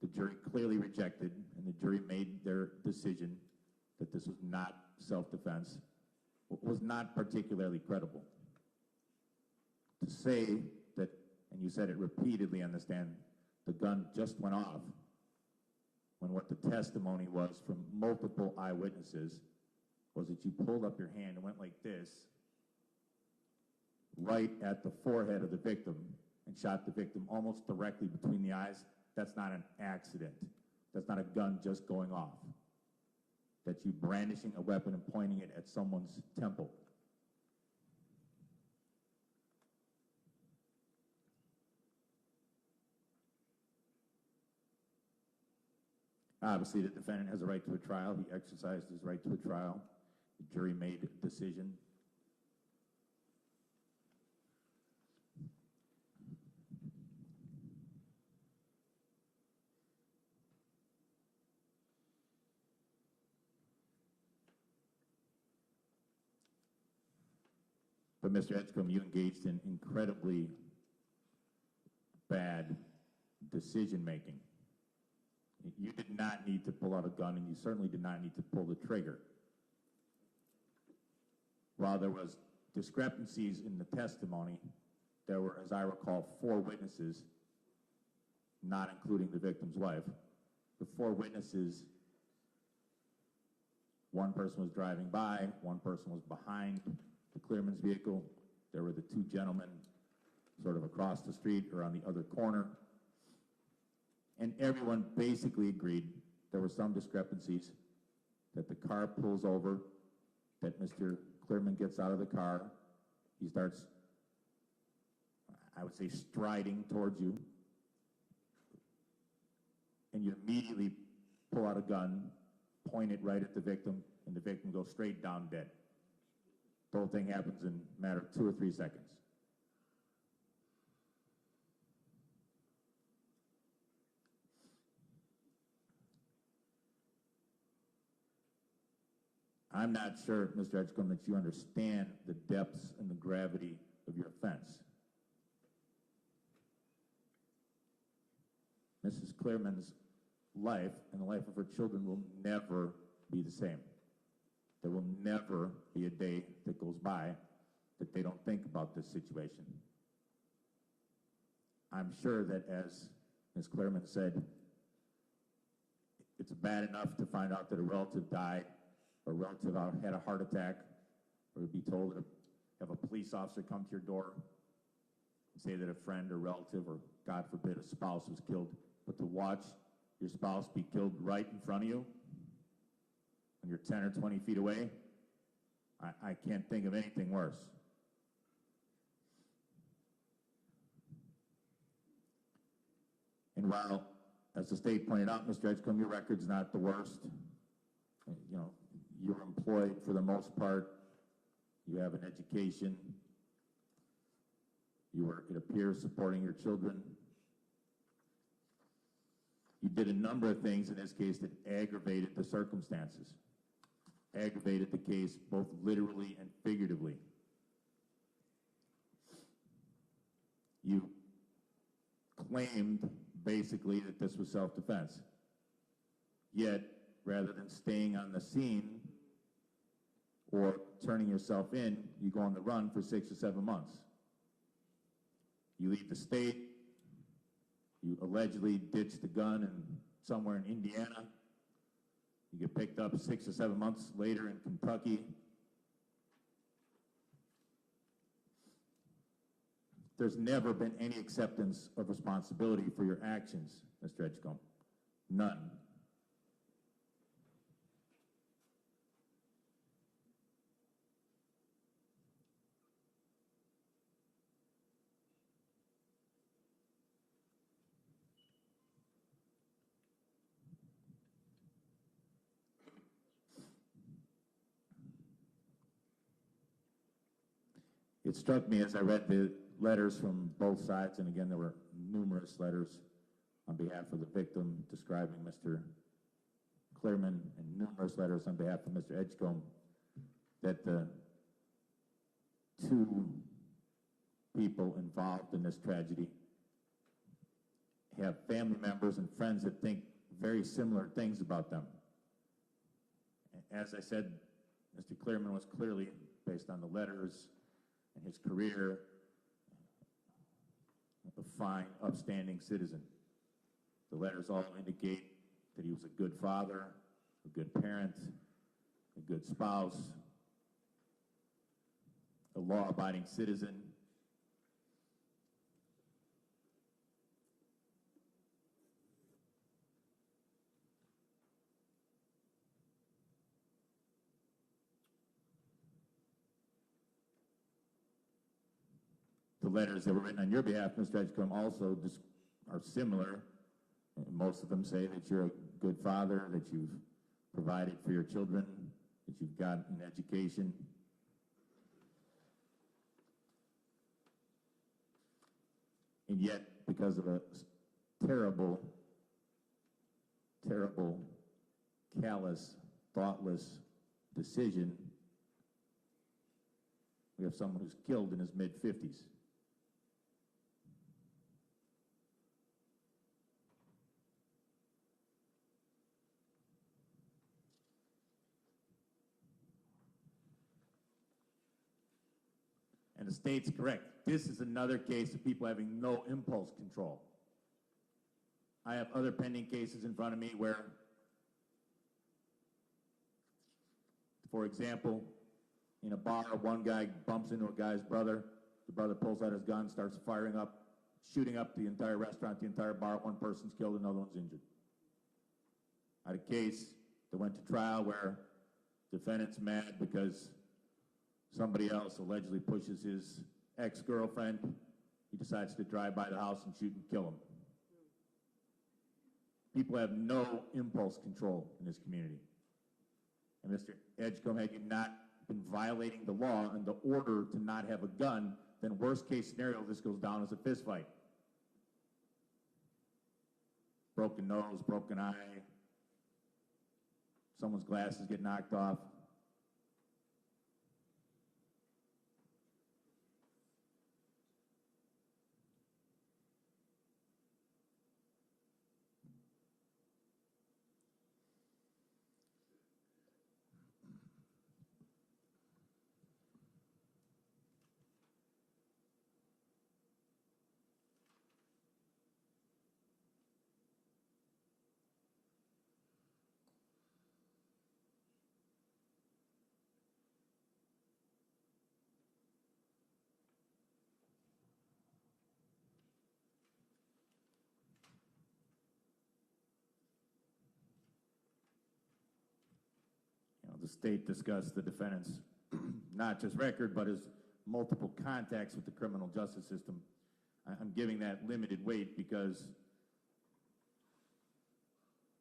the jury clearly rejected, and the jury made their decision that this was not self-defense, was not particularly credible. To say that, and you said it repeatedly on the stand, the gun just went off, when what the testimony was from multiple eyewitnesses was that you pulled up your hand and went like this, right at the forehead of the victim, and shot the victim almost directly between the eyes. That's not an accident. That's not a gun just going off. That's you brandishing a weapon and pointing it at someone's temple. Obviously, the defendant has a right to a trial. He exercised his right to a trial. The jury made a decision. But Mr. Edgecomb, you engaged in incredibly bad decision-making. You did not need to pull out a gun, and you certainly did not need to pull the trigger. While there was discrepancies in the testimony, there were, as I recall, 4 witnesses, not including the victim's wife. The 4 witnesses, one person was driving by, one person was behind the Cleereman's vehicle. There were the 2 gentlemen sort of across the street or on the other corner. And everyone basically agreed there were some discrepancies, that the car pulls over, that Mr. Cleereman gets out of the car. He starts, I would say, striding towards you. And you immediately pull out a gun, point it right at the victim, and the victim goes straight down dead. The whole thing happens in a matter of 2 or 3 seconds. I'm not sure, Mr. Edgecomb, that you understand the depths and the gravity of your offense. Mrs. Cleereman's life and the life of her children will never be the same. There will never be a day that goes by that they don't think about this situation. I'm sure that, as Ms. Cleereman said, it's bad enough to find out that a relative died, or a relative had a heart attack, or to be told to have a police officer come to your door and say that a friend or relative, or God forbid, a spouse was killed. But to watch your spouse be killed right in front of you when you're 10 or 20 feet away, I can't think of anything worse. And while, as the state pointed out, Mr. Edgecomb, your record's not the worst. You know, you're employed for the most part. You have an education. You were, it appears, supporting your children. You did a number of things in this case that aggravated the circumstances, aggravated the case both literally and figuratively. You claimed basically that this was self-defense. Yet, rather than staying on the scene or turning yourself in, you go on the run for 6 or 7 months. You leave the state. You allegedly ditched the gun somewhere in Indiana. You get picked up 6 or 7 months later in Kentucky. There's never been any acceptance of responsibility for your actions, Mr. Edgecomb. None. It struck me as I read the letters from both sides, and again, there were numerous letters on behalf of the victim describing Mr. Cleereman and numerous letters on behalf of Mr. Edgecomb, that the two people involved in this tragedy have family members and friends that think very similar things about them. As I said, Mr. Cleereman was clearly, based on the letters and his career, a fine, upstanding citizen. The letters all indicate that he was a good father, a good parent, a good spouse, a law-abiding citizen. The letters that were written on your behalf, Mr. Edgecomb, also are similar. Most of them say that you're a good father, that you've provided for your children, that you've got an education. And yet, because of a terrible, terrible, callous, thoughtless decision, we have someone who's killed in his mid-50s. And the state's correct. This is another case of people having no impulse control. I have other pending cases in front of me where, for example, in a bar, one guy bumps into a guy's brother. The brother pulls out his gun, starts firing up, shooting up the entire restaurant, the entire bar. One person's killed, another one's injured. I had a case that went to trial where defendant's mad because somebody else allegedly pushes his ex-girlfriend. He decides to drive by the house and shoot and kill him. People have no impulse control in this community. And Mr. Edgecomb, had you not been violating the law and the order to not have a gun, then worst case scenario, this goes down as a fist fight. Broken nose, broken eye, someone's glasses get knocked off. The state discussed the defendant's not just record, but his multiple contacts with the criminal justice system. I'm giving that limited weight because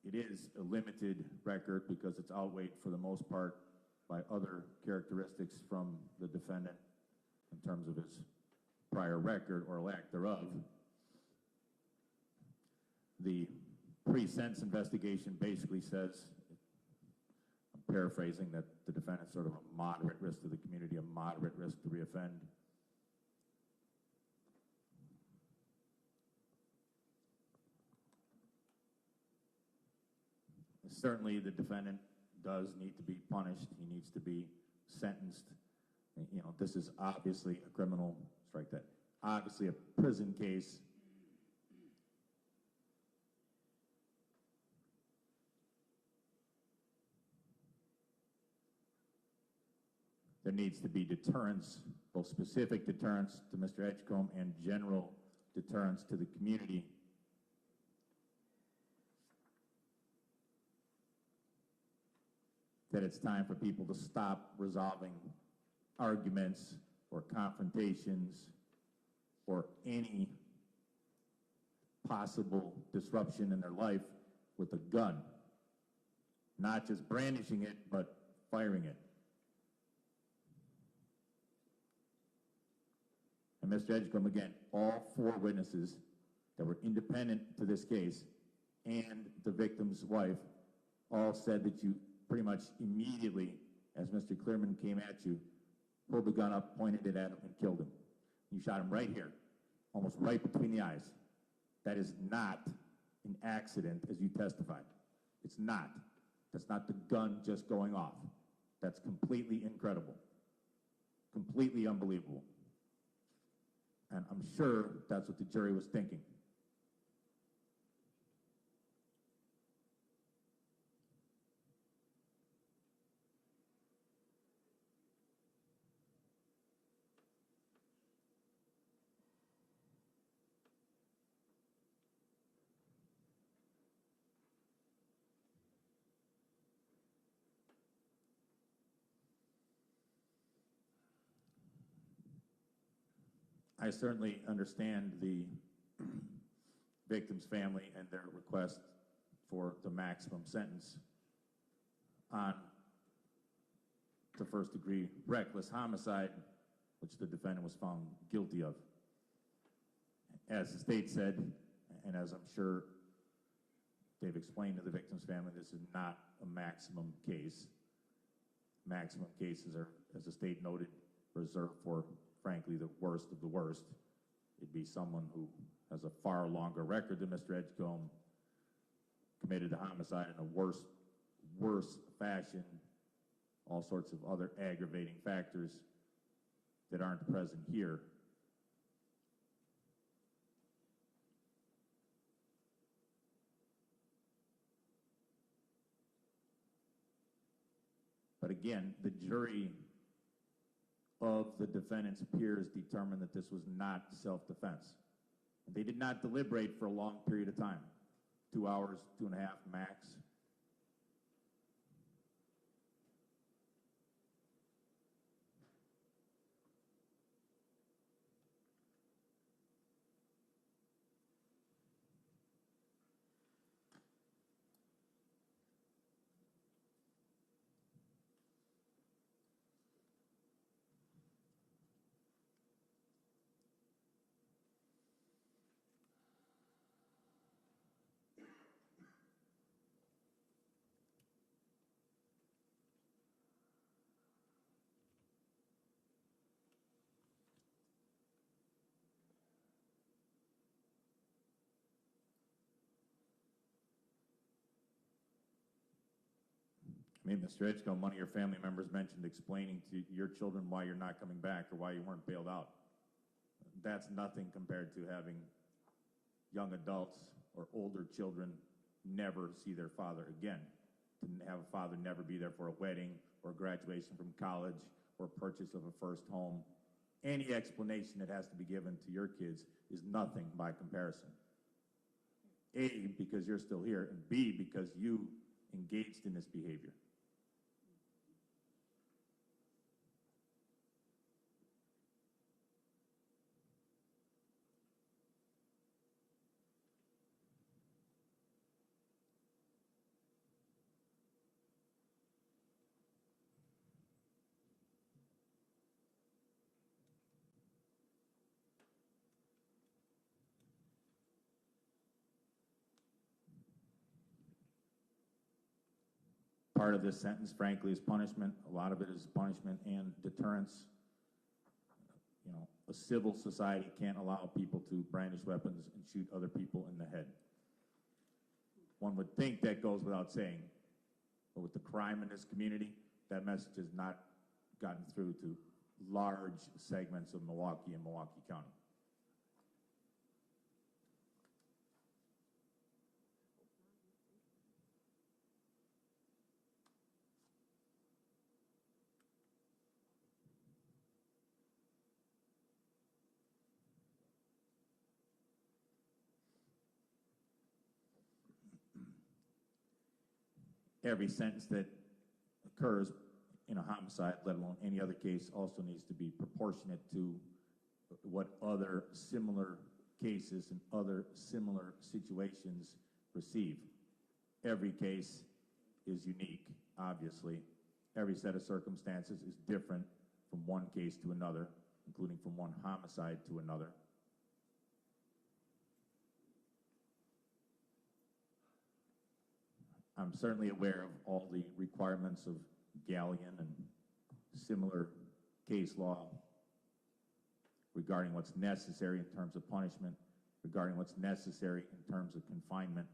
it is a limited record, because it's outweighed for the most part by other characteristics from the defendant in terms of his prior record or lack thereof. The pre-sentence investigation basically says, I'm paraphrasing, that the defendant's sort of a moderate risk to the community, a moderate risk to reoffend. Certainly the defendant does need to be punished. He needs to be sentenced. You know, this is obviously a criminal, strike that, obviously a prison case. There needs to be deterrence, both specific deterrence to Mr. Edgecomb and general deterrence to the community. That it's time for people to stop resolving arguments or confrontations or any possible disruption in their life with a gun. Not just brandishing it, but firing it. And Mr. Edgecomb, again, all 4 witnesses that were independent to this case and the victim's wife all said that you pretty much immediately, as Mr. Cleereman came at you, pulled the gun up, pointed it at him, and killed him. You shot him right here, almost right between the eyes. That is not an accident, as you testified. It's not. That's not the gun just going off. That's completely incredible, completely unbelievable. And I'm sure that's what the jury was thinking. I certainly understand the victim's family and their request for the maximum sentence on the first-degree reckless homicide, which the defendant was found guilty of. As the state said, and as I'm sure they've explained to the victim's family, this is not a maximum case. Maximum cases are, as the state noted, reserved for, frankly, the worst of the worst. It'd be someone who has a far longer record than Mr. Edgecomb, committed the homicide in a worse fashion, all sorts of other aggravating factors that aren't present here. But again, the jury of the defendant's peers determined that this was not self-defense. They did not deliberate for a long period of time, 2 hours, 2.5 max. I mean, Mr. Edgecomb, one of your family members mentioned explaining to your children why you're not coming back or why you weren't bailed out. That's nothing compared to having young adults or older children never see their father again, to have a father never be there for a wedding or graduation from college or purchase of a first home. Any explanation that has to be given to your kids is nothing by comparison. A, because you're still here, and B, because you engaged in this behavior. Part of this sentence, frankly, is punishment. A lot of it is punishment and deterrence. You know, a civil society can't allow people to brandish weapons and shoot other people in the head. One would think that goes without saying, but with the crime in this community, that message has not gotten through to large segments of Milwaukee and Milwaukee County. Every sentence that occurs in a homicide, let alone any other case, also needs to be proportionate to what other similar cases and other similar situations receive. Every case is unique, obviously. Every set of circumstances is different from one case to another. including from one homicide to another. I'm certainly aware of all the requirements of Gallion and similar case law regarding what's necessary in terms of punishment, regarding what's necessary in terms of confinement.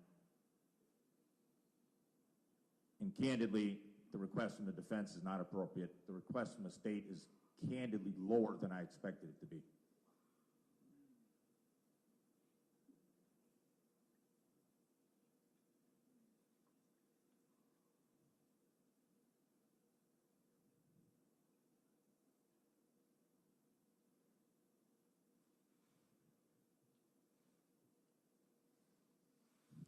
And candidly, the request from the defense is not appropriate. The request from the state is candidly lower than I expected it to be.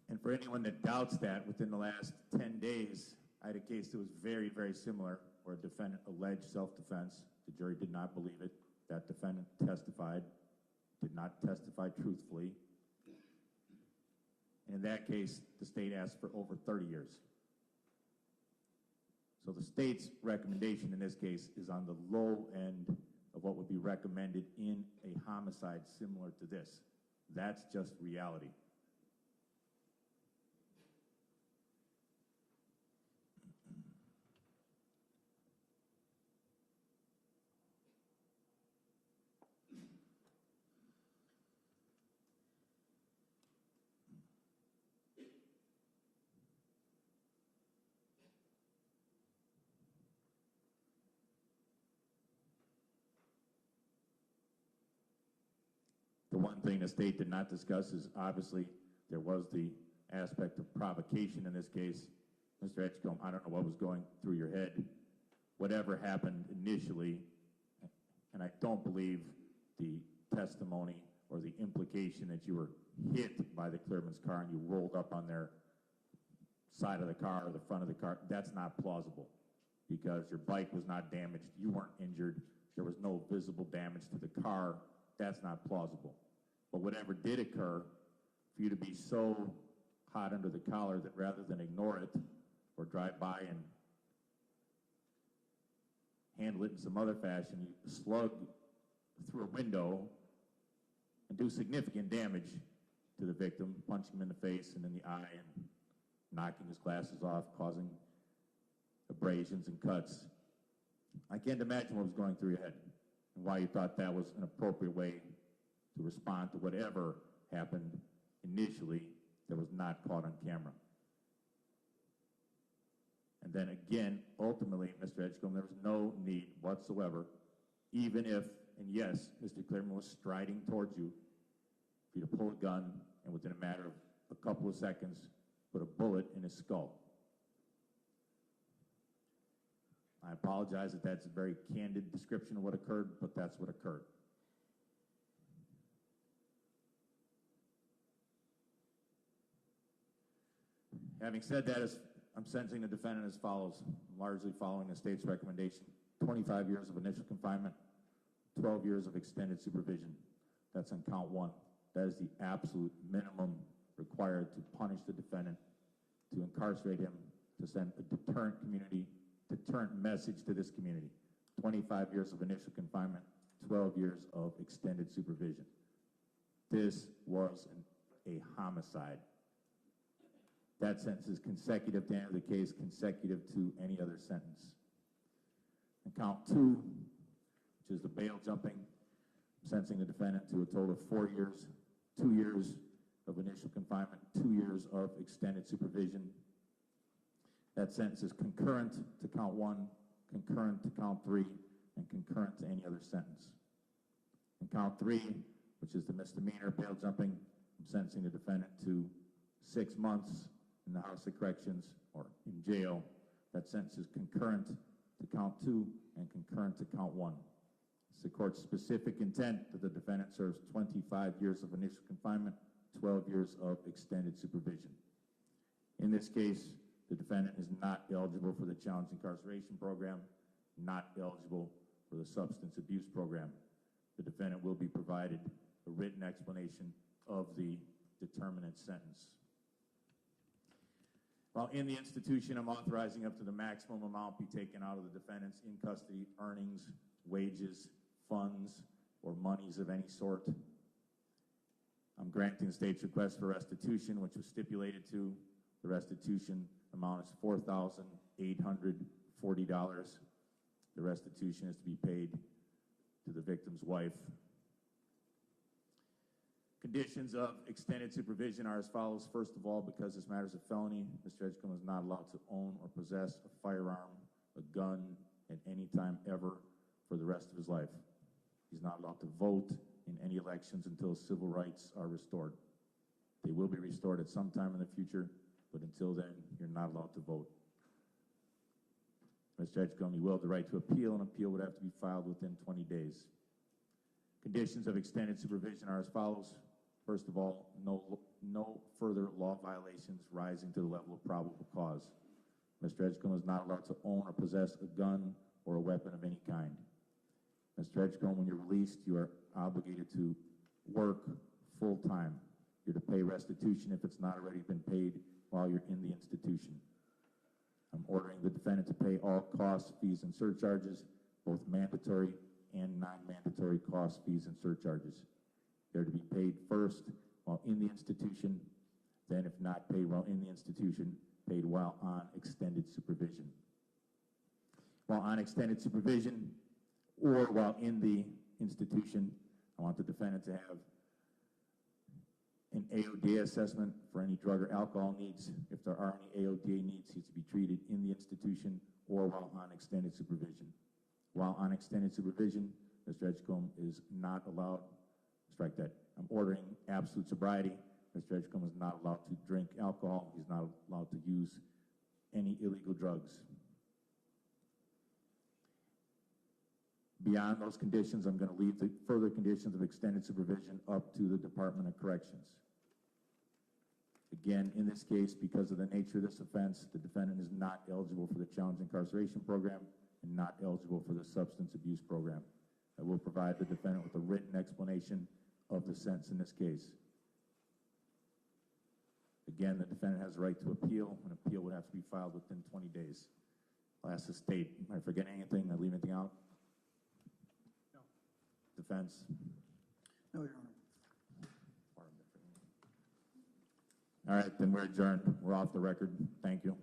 And for anyone that doubts that, within the last 10 days, I had a case that was very, very similar, where a defendant alleged self-defense. The jury did not believe it. That defendant testified, did not testify truthfully. And in that case, the state asked for over 30 years. So the state's recommendation in this case is on the low end of what would be recommended in a homicide similar to this. That's just reality. The one thing the state did not discuss is obviously there was the aspect of provocation in this case. Mr. Edgecomb, I don't know what was going through your head. Whatever happened initially, and I don't believe the testimony or the implication that you were hit by the Cleereman's car and you rolled up on their side of the car or the front of the car, that's not plausible because your bike was not damaged, you weren't injured, there was no visible damage to the car. That's not plausible. But whatever did occur, for you to be so hot under the collar that rather than ignore it or drive by and handle it in some other fashion, you slug through a window and do significant damage to the victim, punching him in the face and in the eye and knocking his glasses off, causing abrasions and cuts. I can't imagine what was going through your head and why you thought that was an appropriate way to respond to whatever happened initially that was not caught on camera. And then again, ultimately, Mr. Edgecomb, there was no need whatsoever, even if, and yes, Mr. Cleereman was striding towards you, for you to pull a gun and within a matter of a couple of seconds, put a bullet in his skull. I apologize if that's a very candid description of what occurred, but that's what occurred. Having said that, I'm sentencing the defendant as follows, largely following the state's recommendation: 25 years of initial confinement, 12 years of extended supervision. That's on count one. That is the absolute minimum required to punish the defendant, to incarcerate him, to send a deterrent message to this community. 25 years of initial confinement, 12 years of extended supervision. This was a homicide. That sentence is consecutive to the end of the case, consecutive to any other sentence. And count two, which is the bail jumping, I'm sentencing the defendant to a total of 4 years, 2 years of initial confinement, 2 years of extended supervision. That sentence is concurrent to count one, concurrent to count three, and concurrent to any other sentence. In count three, which is the misdemeanor bail jumping, I'm sentencing the defendant to 6 months in the House of Corrections or in jail. That sentence is concurrent to count two and concurrent to count one. It's the court's specific intent that the defendant serves 25 years of initial confinement, 12 years of extended supervision. In this case, the defendant is not eligible for the challenge incarceration program, not eligible for the substance abuse program. The defendant will be provided a written explanation of the determinant sentence. While in the institution, I'm authorizing up to the maximum amount be taken out of the defendant's in-custody earnings, wages, funds, or monies of any sort. I'm granting the state's request for restitution, which was stipulated to. The restitution amount is $4,840. The restitution is to be paid to the victim's wife. Conditions of extended supervision are as follows. First of all, because this matter is a felony, Mr. Edgecomb is not allowed to own or possess a firearm, a gun, at any time ever for the rest of his life. He's not allowed to vote in any elections until civil rights are restored. They will be restored at some time in the future, but until then, you're not allowed to vote. Mr. Edgecomb, you will have the right to appeal. An appeal would have to be filed within 20 days. Conditions of extended supervision are as follows. First of all, no further law violations rising to the level of probable cause. Mr. Edgecomb is not allowed to own or possess a gun or a weapon of any kind. Mr. Edgecomb, when you're released, you are obligated to work full-time. You're to pay restitution if it's not already been paid while you're in the institution. I'm ordering the defendant to pay all costs, fees, and surcharges, both mandatory and non-mandatory costs, fees, and surcharges. They're to be paid first while in the institution, then if not paid while in the institution, paid while on extended supervision. While on extended supervision or while in the institution, I want the defendant to have an AODA assessment for any drug or alcohol needs. If there are any AODA needs, he's to be treated in the institution or while on extended supervision. While on extended supervision, Mr. Edgecomb is not allowed, strike that, I'm ordering absolute sobriety. Mr. Edgecomb is not allowed to drink alcohol. He's not allowed to use any illegal drugs. Beyond those conditions, I'm going to leave the further conditions of extended supervision up to the Department of Corrections. Again, in this case, because of the nature of this offense, the defendant is not eligible for the challenge incarceration program and not eligible for the substance abuse program. I will provide the defendant with a written explanation of the sentence in this case. Again, the defendant has the right to appeal. An appeal would have to be filed within 20 days. I'll ask the state, am I forgetting anything? Did I leave anything out? No. Defense? No, Your Honor. All right, then we're adjourned. We're off the record. Thank you.